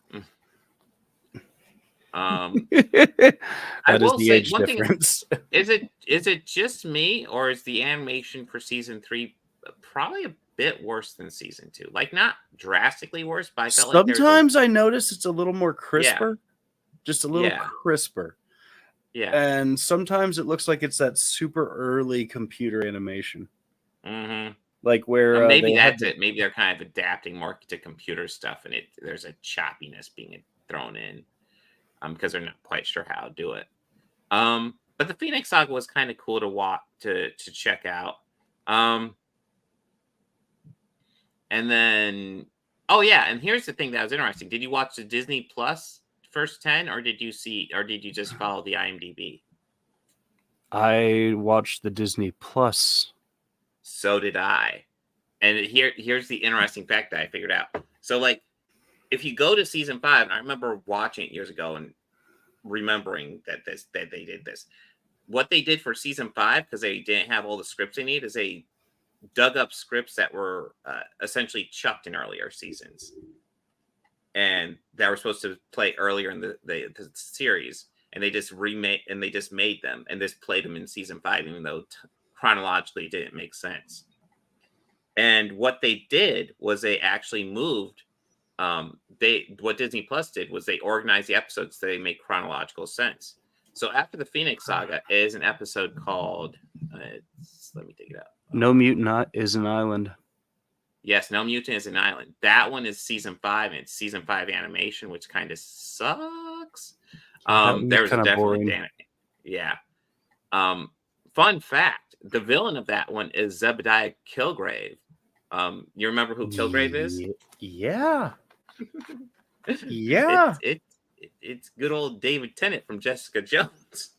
That is the age one difference. Is it just me, or is the animation for season 3 probably a bit worse than season 2? Like not drastically worse, but I felt sometimes I notice it's a little more crisper. Yeah. Just a little crisper. Yeah. And sometimes it looks like it's that super early computer animation. Mm-hmm. Like where maybe that's it. Maybe they're kind of adapting more to computer stuff, and there's a choppiness being thrown in because they're not quite sure how to do it. But the Phoenix Saga was kind of cool to watch to check out. And then and here's the thing that was interesting. Did you watch the Disney Plus first 10, or did you just follow the IMDb? I watched the Disney Plus. So did I. And here's the interesting fact that I figured out. So, like, if you go to season 5, and I remember watching it years ago and remembering that they did this. What they did for season 5, because they didn't have all the scripts they need, is they dug up scripts that were essentially chucked in earlier seasons, and that were supposed to play earlier in the series, and they just made them and just played them in season 5, even though chronologically it didn't make sense. And what they did was they actually moved. What Disney Plus did was they organized the episodes so they make chronological sense. So after the Phoenix Saga is an episode called let me take it out. No Mutant is an Island. Yes, No Mutant is an Island. That one is season 5, and it's season 5 animation, which kind of sucks. There's definitely boring. Yeah. Fun fact: the villain of that one is Zebediah Kilgrave. You remember who Kilgrave is? Yeah. Yeah. It's good old David Tennant from Jessica Jones.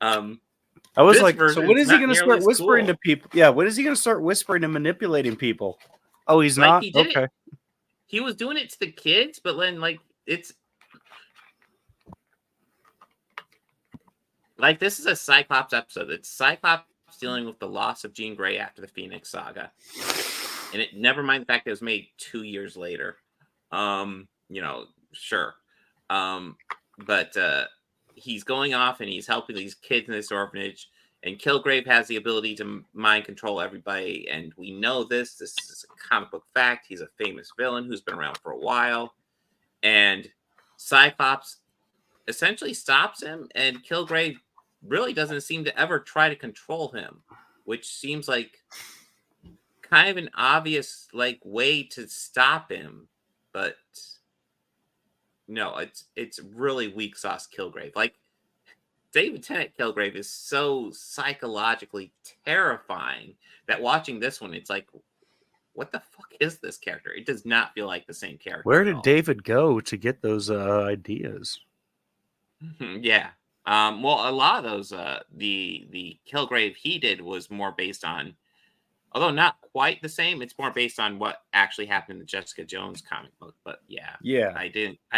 I was like, so when is he going to start whispering to people? Yeah, when is he going to start whispering and manipulating people? Oh, he's not? He did okay. He was doing it to the kids, but then, like, it's... Like, this is a Cyclops episode. It's Cyclops dealing with the loss of Jean Grey after the Phoenix Saga. And it never mind the fact that it was made 2 years later. Sure. But he's going off and he's helping these kids in this orphanage, and Kilgrave has the ability to mind control everybody, and we know this. This is a comic book fact. He's a famous villain who's been around for a while, and Cyclops essentially stops him, and Kilgrave really doesn't seem to ever try to control him, which seems like kind of an obvious way to stop him, but no, it's really weak sauce Kilgrave. Like, David Tennant Kilgrave is so psychologically terrifying that watching this one, it's like, what the fuck is this character? It does not feel like the same character. Where did David go to get those ideas? Yeah. Well, a lot of those, the Kilgrave he did was more based on, although not quite the same, it's more based on what actually happened in the Jessica Jones comic book. But yeah. I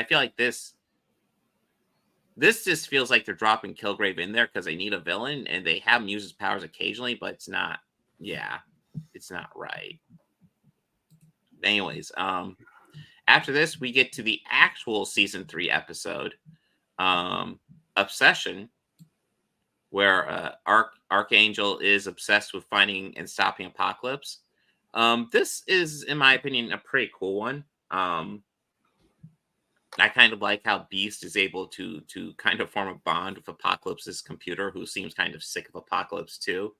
feel like this just feels like they're dropping Kilgrave in there because they need a villain, and they have him use his powers occasionally, but it's not right. Anyways, after this, we get to the actual season 3 episode, Obsession, where Archangel is obsessed with finding and stopping Apocalypse. This is, in my opinion, a pretty cool one. I kind of like how Beast is able to kind of form a bond with Apocalypse's computer, who seems kind of sick of Apocalypse too.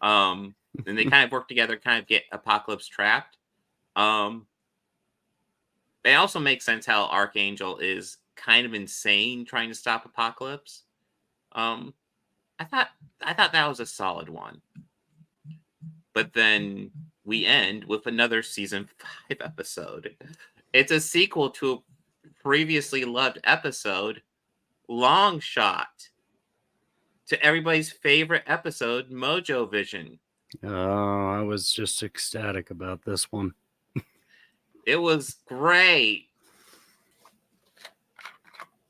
And they kind of work together, kind of get Apocalypse trapped. It also makes sense how Archangel is kind of insane trying to stop Apocalypse. I thought that was a solid one. But then we end with another season 5 episode. It's a sequel to a previously loved episode, Long Shot, to everybody's favorite episode, Mojo Vision. Oh, I was just ecstatic about this one. It was great.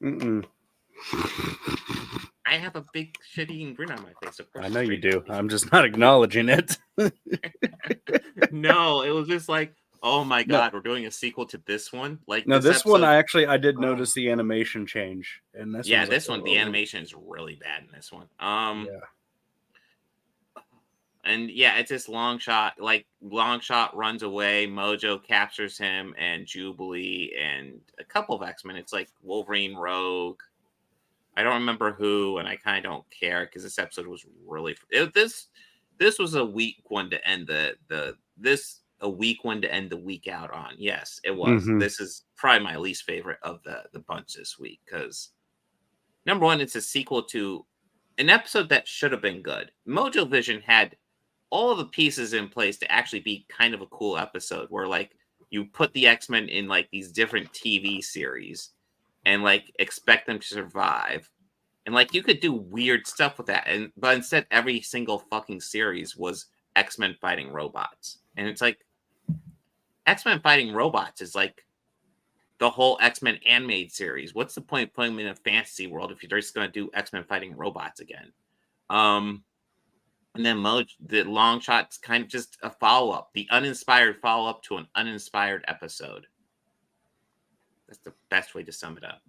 Mm-mm. I have a big shit-eating grin on my face. Of course, I know you do. I'm just not acknowledging it. No, it was just like, oh my god, we're doing a sequel to this one. Like, no, this one I did notice the animation change, and this the animation is really bad in this one. And yeah, it's this Long Shot. Like, Long Shot runs away, Mojo captures him, and Jubilee, and a couple of X-Men. It's like Wolverine, Rogue. I don't remember who, and I kind of don't care because this episode was really. This was a weak one to end the week out on. Yes, it was. Mm-hmm. This is probably my least favorite of the bunch this week because, number one, it's a sequel to an episode that should have been good. Mojo Vision had all of the pieces in place to actually be kind of a cool episode where, like, you put the X-Men in, like, these different TV series and, like, expect them to survive. And like you could do weird stuff with that, but instead every single fucking series was X-Men fighting robots. And it's like X-Men fighting robots is like the whole X-Men animated series. What's the point of putting them in a fantasy world if you're just going to do X-Men fighting robots again? And then the long shot's kind of just a follow-up, the uninspired follow-up to an uninspired episode. That's the best way to sum it up.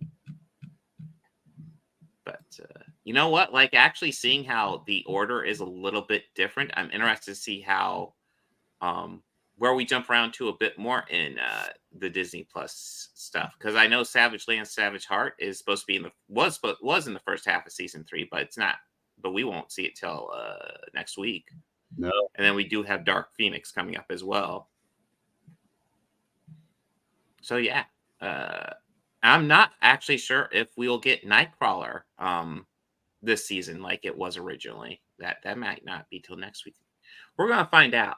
But you know what? Like actually seeing how the order is a little bit different. I'm interested to see how where we jump around to a bit more in the Disney Plus stuff, because I know Savage Land, Savage Heart is supposed to be was in the first half of season 3, but it's not. But we won't see it till next week. No. And then we do have Dark Phoenix coming up as well. So yeah, I'm not actually sure if we will get Nightcrawler this season like it was originally. That might not be till next week. We're gonna find out.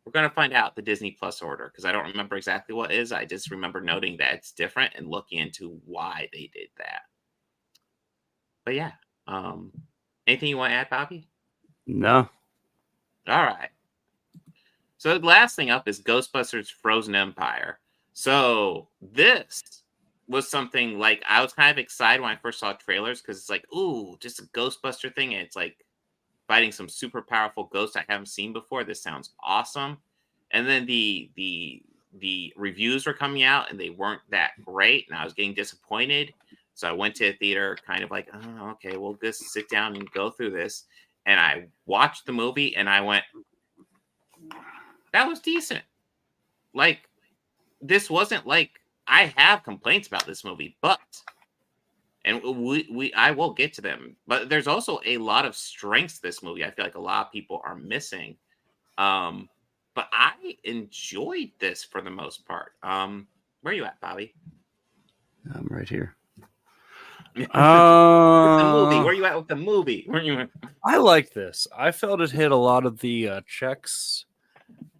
We're gonna find out the Disney Plus order, because I don't remember exactly what it is. I just remember noting that it's different and looking into why they did that. But yeah, anything you want to add, Bobby? No. All right. So the last thing up is Ghostbusters Frozen Empire. So this was something like I was kind of excited when I first saw trailers, because it's like, ooh, just a Ghostbuster thing. And it's like fighting some super powerful ghosts I haven't seen before. This sounds awesome. And then the reviews were coming out and they weren't that great. And I was getting disappointed. So I went to a theater kind of like, oh, okay, we'll just sit down and go through this. And I watched the movie and I went, that was decent. Like, this wasn't like, I have complaints about this movie, but, and I will get to them, but there's also a lot of strengths to this movie. I feel like a lot of people are missing. But I enjoyed this for the most part. Where are you at, Bobby? I'm right here. With the movie. Where are you at with the movie? Where are you at? I like this. I felt it hit a lot of the checks.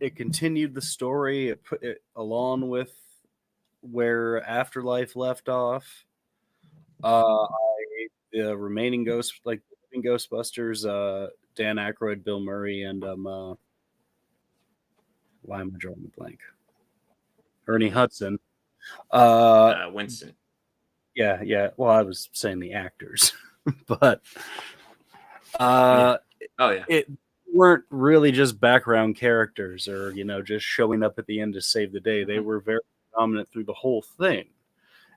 It continued the story. It put it along with where Afterlife left off. The remaining Ghostbusters, Dan Aykroyd, Bill Murray, and why am I drawing a blank? Ernie Hudson. Winston. Yeah. Well, I was saying the actors, but it weren't really just background characters or just showing up at the end to save the day. They were very dominant through the whole thing,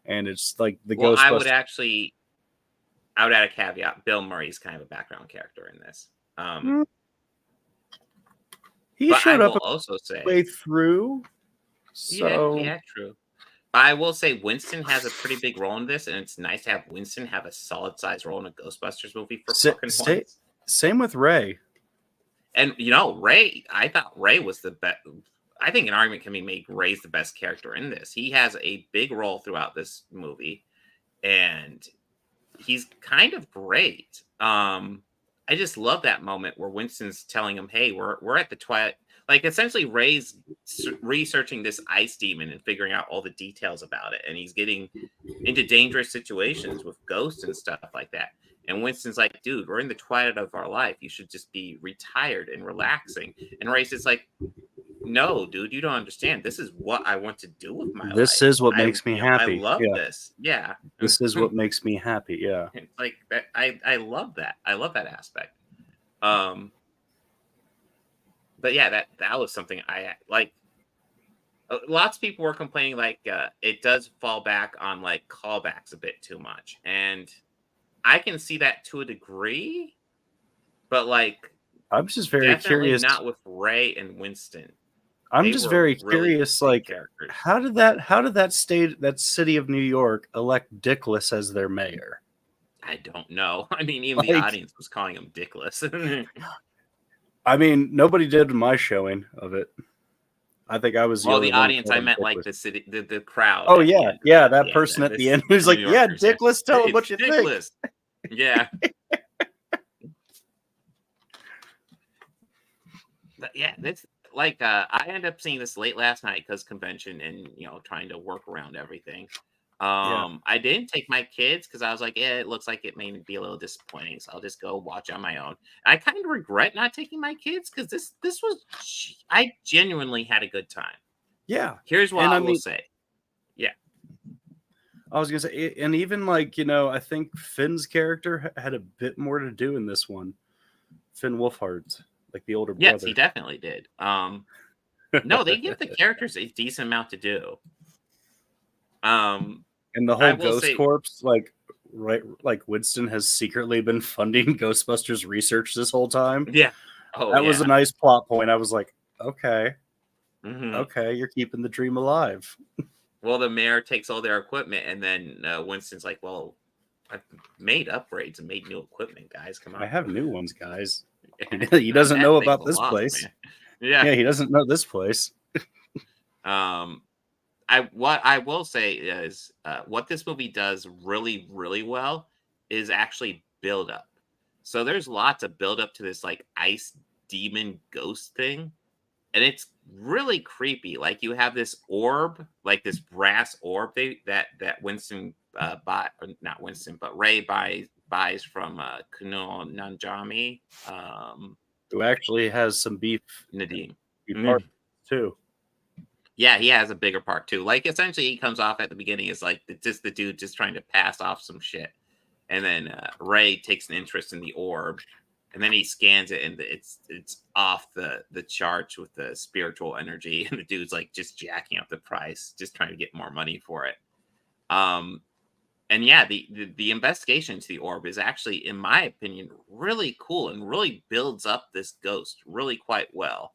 and it's like the Ghostbusters. I would add a caveat. Bill Murray's kind of a background character in this. He showed up also say way through. So yeah, true. I will say Winston has a pretty big role in this, and it's nice to have Winston have a solid size role in a Ghostbusters movie for fucking once. Same with Ray. And Ray, I thought Ray was the best. I think an argument can be made Ray's the best character in this. He has a big role throughout this movie, and he's kind of great. I just love that moment where Winston's telling him, "Hey, we're at the twilight." Like, essentially, Ray's researching this ice demon and figuring out all the details about it. And he's getting into dangerous situations with ghosts and stuff like that. And Winston's like, dude, we're in the twilight of our life. You should just be retired and relaxing. And Ray's just like, no, dude, you don't understand. This is what I want to do with my life. This is what makes me happy. I love this. Yeah. This is what makes me happy. Yeah. It's like, I love that. I love that aspect. But yeah, that was something I like. Lots of people were complaining like it does fall back on like callbacks a bit too much, and I can see that to a degree. But like, I'm just very curious. Not with Ray and Winston. I'm just very curious. Like, how did that city of New York elect Dickless as their mayor? I don't know. I mean, even the audience was calling him Dickless. I mean, nobody did my showing of it. I think I was the audience. I meant like the city, the crowd. Oh yeah, that person at the end who's like, "Yeah, Dickless, tell him what you think." Yeah. But yeah, that's like I ended up seeing this late last night because convention and trying to work around everything. I didn't take my kids because I was like, it looks like it may be a little disappointing, so I'll just go watch on my own. I kind of regret not taking my kids because this was I genuinely had a good time. Yeah. Here's what And I I will mean- say. Yeah. I was gonna say, and even like, you know, I think Finn's character had a bit more to do in this one. Finn Wolfhard, like the older Yes, brother. he definitely did. No, they give the characters a decent amount to do. And the I whole will Ghost say- Corps, like like Winston has secretly been funding Ghostbusters research this whole time. Yeah. Oh, that was a nice plot point. I was like, okay, Mhm. okay, you're keeping the dream alive. Well, the mayor takes all their equipment, and then Winston's like, "Well, I've made upgrades and made new equipment, guys. Come on." I have new ones, guys. He doesn't That know thing's about a this loss, place. man. Yeah. Yeah, he doesn't know this place. What I will say is what this movie does really, really well is actually build up. So there's lots of build up to this like ice demon ghost thing, and it's really creepy. Like you have this orb, like this brass orb that Winston bought, or not Winston, but Ray buys from Kuno Nanjami. Who actually has some beef? Nadim. Too. Yeah, he has a bigger part too. Like essentially, he comes off at the beginning as like just the dude just trying to pass off some shit, and then Ray takes an interest in the orb, and then he scans it, and it's off the charts with the spiritual energy, and the dude's like just jacking up the price, just trying to get more money for it. And yeah, the investigation to the orb is actually, in my opinion, really cool and really builds up this ghost really quite well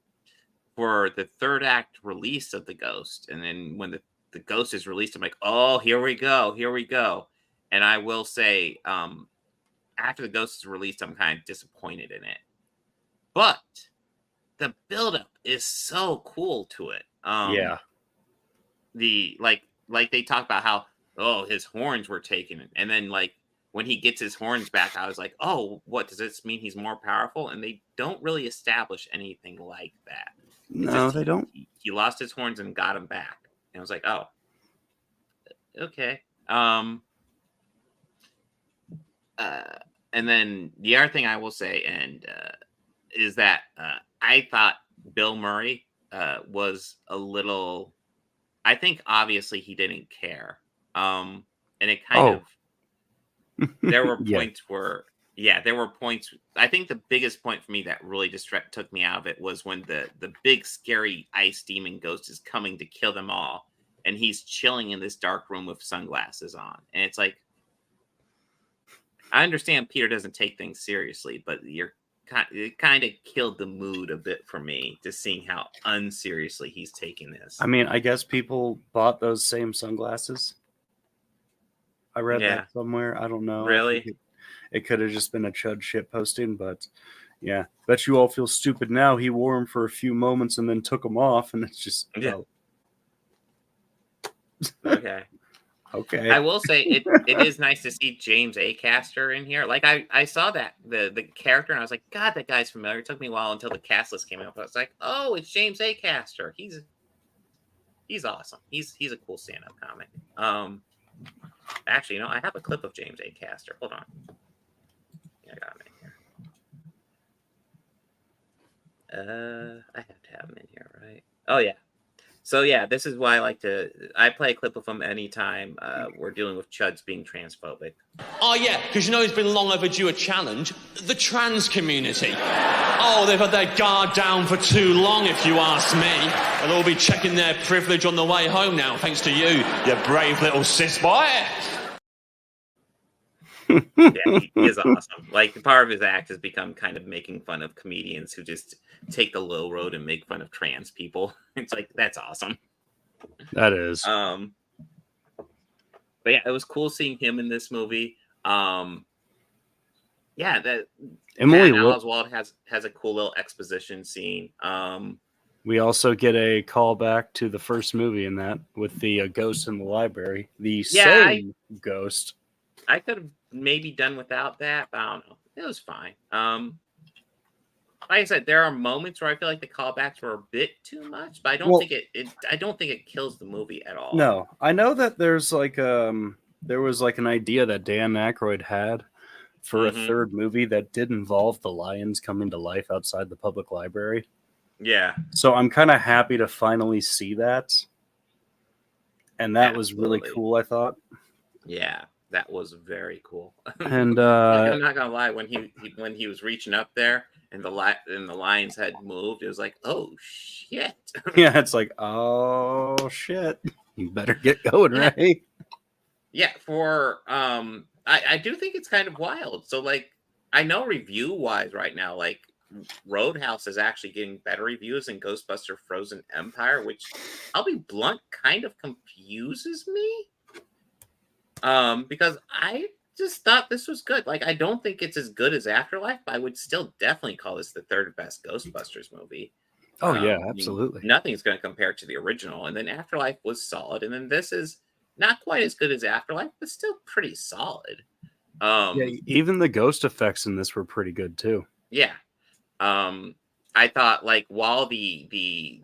for the third act release of the ghost. And then when the ghost is released, I'm like, oh, here we go. And I will say, after the ghost is released, I'm kind of disappointed in it. But the buildup is so cool to it. Yeah. The like they talk about how, oh, his horns were taken, and then like when he gets his horns back, I was like, oh, what does this mean? He's more powerful? And they don't really establish anything like that. No, they don't. He lost his horns and got them back, and I was like, oh, okay. And then the other thing I will say, and is that I thought Bill Murray was a little. I think obviously he didn't care, and it kind of. There were points where, there were points. I think the biggest point for me that really took me out of it was when the big scary ice demon ghost is coming to kill them all, and he's chilling in this dark room with sunglasses on, and it's like. I understand Peter doesn't take things seriously, but it kind of killed the mood a bit for me, just seeing how unseriously he's taking this. I mean, I guess people bought those same sunglasses. I read that somewhere. I don't know. Really? It could have just been a Chud shit posting, but yeah. Bet you all feel stupid now. He wore them for a few moments and then took them off, and it's just Okay. Okay. I will say it is nice to see James Acaster in here. Like I saw that the character and I was like, God, that guy's familiar. It took me a while until the cast list came out. But I was like, oh, it's James Acaster. He's awesome. He's a cool stand-up comic. Actually, I have a clip of James Acaster. Hold on. Yeah, I got him in here. I have to have him in here, right? Oh yeah. So yeah, this is why I play a clip of him anytime we're dealing with Chuds being transphobic. Oh yeah, because it's been long overdue a challenge. The trans community. Oh, they've had their guard down for too long, if you ask me. They'll all be checking their privilege on the way home now, thanks to you brave little cis boy. Yeah, he is awesome. Like part of his act has become kind of making fun of comedians who just take the low road and make fun of trans people. It's like that's awesome. That is. But yeah, it was cool seeing him in this movie. That Emily Oswald has a cool little exposition scene. We also get a callback to the first movie in that with the ghost in the library. The same ghost. I could have maybe done without that, but I don't know. It was fine. like I said, there are moments where I feel like the callbacks were a bit too much, but I don't Well- think I don't think it kills the movie at all. No, I know that there's like there was like an idea that Dan Aykroyd had for a third movie that did involve the lions coming to life outside the public library. Yeah. So I'm kind of happy to finally see that. And that was really cool, I thought. Yeah, that was very cool. And like, I'm not gonna lie, when he was reaching up there and the lion's head moved, it was like, oh shit. yeah, it's like, oh shit. You better get going, right? Yeah, for I do think it's kind of wild. So like I know review wise right now, like Roadhouse is actually getting better reviews than Ghostbuster Frozen Empire, which I'll be blunt, kind of confuses me. Because I just thought this was good. Like I don't think it's as good as Afterlife, but I would still definitely call this the third best Ghostbusters movie. Oh yeah, I mean, absolutely. nothing's going to compare to the original. And then Afterlife was solid, and then this is not quite as good as Afterlife, but still pretty solid. Yeah, even the ghost effects in this were pretty good too. Yeah. I thought like while the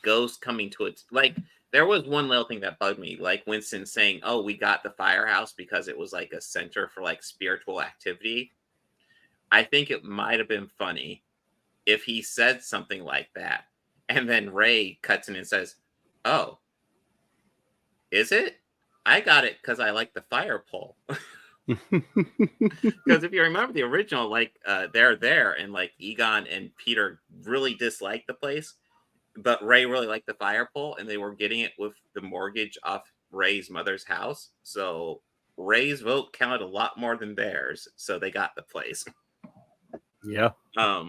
ghost coming to its like there was one little thing that bugged me, like Winston saying, "Oh, we got the firehouse because it was like a center for like spiritual activity." I think it might have been funny if he said something like that, and then Ray cuts in and says, "Oh, is it? I got it because I like the fire pole." Because if you remember the original, like they're there and like Egon and Peter really disliked the place, but Ray really liked the fire pole, and they were getting it with the mortgage off Ray's mother's house. So Ray's vote counted a lot more than theirs, so they got the place. Yeah. I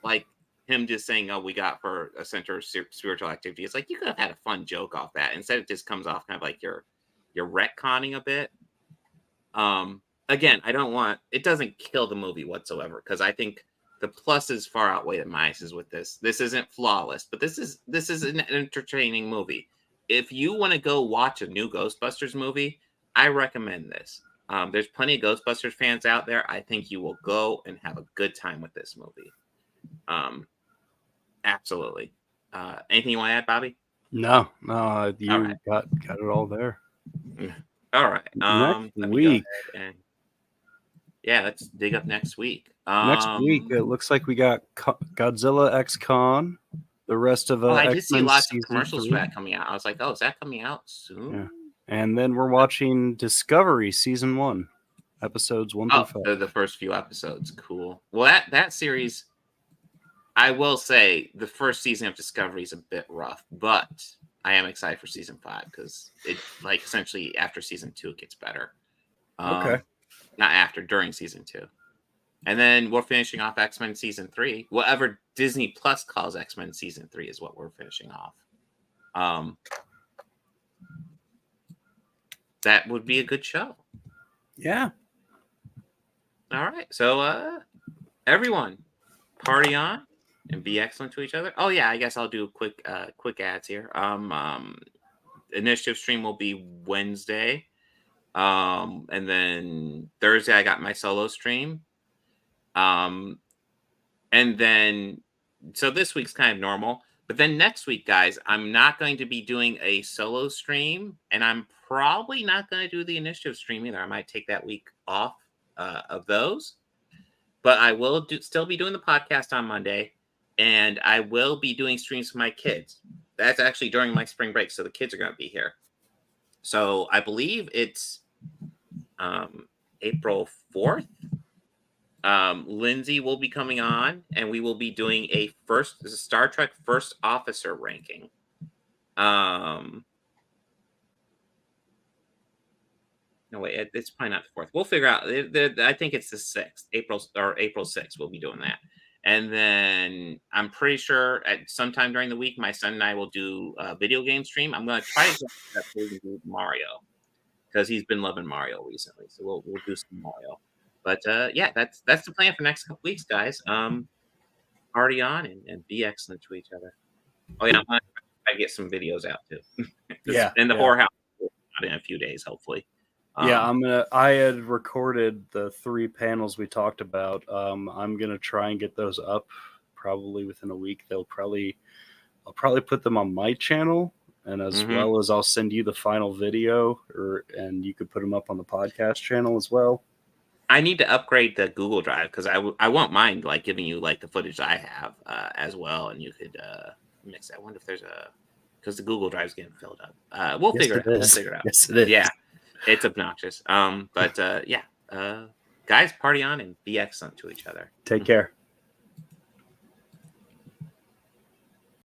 like him just saying, "Oh, we got for a center of spiritual activity." It's like you could have had a fun joke off that. Instead, it just comes off kind of like you're retconning a bit. Again, it doesn't kill the movie whatsoever, because I think the pluses far outweigh the minuses with this. This isn't flawless, but this is an entertaining movie. If you want to go watch a new Ghostbusters movie, I recommend this. There's plenty of Ghostbusters fans out there. I think you will go and have a good time with this movie. Absolutely. Anything you want to add, Bobby? No, you All right. got it all there. All right. Next let me go week. ahead and yeah, let's dig up next week. Next week, it looks like we got Godzilla X Con. The rest of I did see X-Men lots of season commercials 3. for that coming out. I was like, oh, is that coming out soon? Yeah. And then we're watching Discovery season 1, episodes 1 through 5. The first few episodes. Cool. Well, that series, I will say, the first season of Discovery is a bit rough, but I am excited for season 5 because it, like, essentially after season 2, it gets better. Okay. Not after, during season 2. And then we're finishing off X-Men season 3. Whatever Disney Plus calls X-Men season 3 is what we're finishing off. That would be a good show. Yeah. All right. So everyone, party on and be excellent to each other. Oh yeah, I guess I'll do quick ads here. Initiative stream will be Wednesday. And then Thursday I got my solo stream. And then so this week's kind of normal, but then next week, guys, I'm not going to be doing a solo stream, and I'm probably not going to do the initiative stream either. I might take that week off of those, but I will still be doing the podcast on Monday, and I will be doing streams for my kids. That's actually during my spring break, so the kids are going to be here. So I believe it's April 4th. Lindsay will be coming on, and we will be doing a Star Trek First Officer ranking. No, wait, it's probably not the 4th. We'll figure out. I think it's the 6th, April 6th. We'll be doing that, and then I'm pretty sure at sometime during the week, my son and I will do a video game stream. I'm going to try to do Mario because he's been loving Mario recently, so we'll do some Mario. But yeah, that's the plan for next couple weeks, guys. Party on and be excellent to each other. Oh yeah, I get some videos out too. Yeah, and the HorrorHound in a few days, hopefully. I had recorded the 3 panels we talked about. I'm gonna try and get those up probably within a week. I'll probably put them on my channel, and as well as I'll send you the final video, and you could put them up on the podcast channel as well. I need to upgrade the Google Drive because I won't mind like giving you like the footage I have as well, and you could mix it. I wonder if there's because the Google Drive's getting filled up. We'll figure it out. We'll figure it out. Yes, it is. Yeah, it's obnoxious. But guys, party on and be excellent to each other. Take care.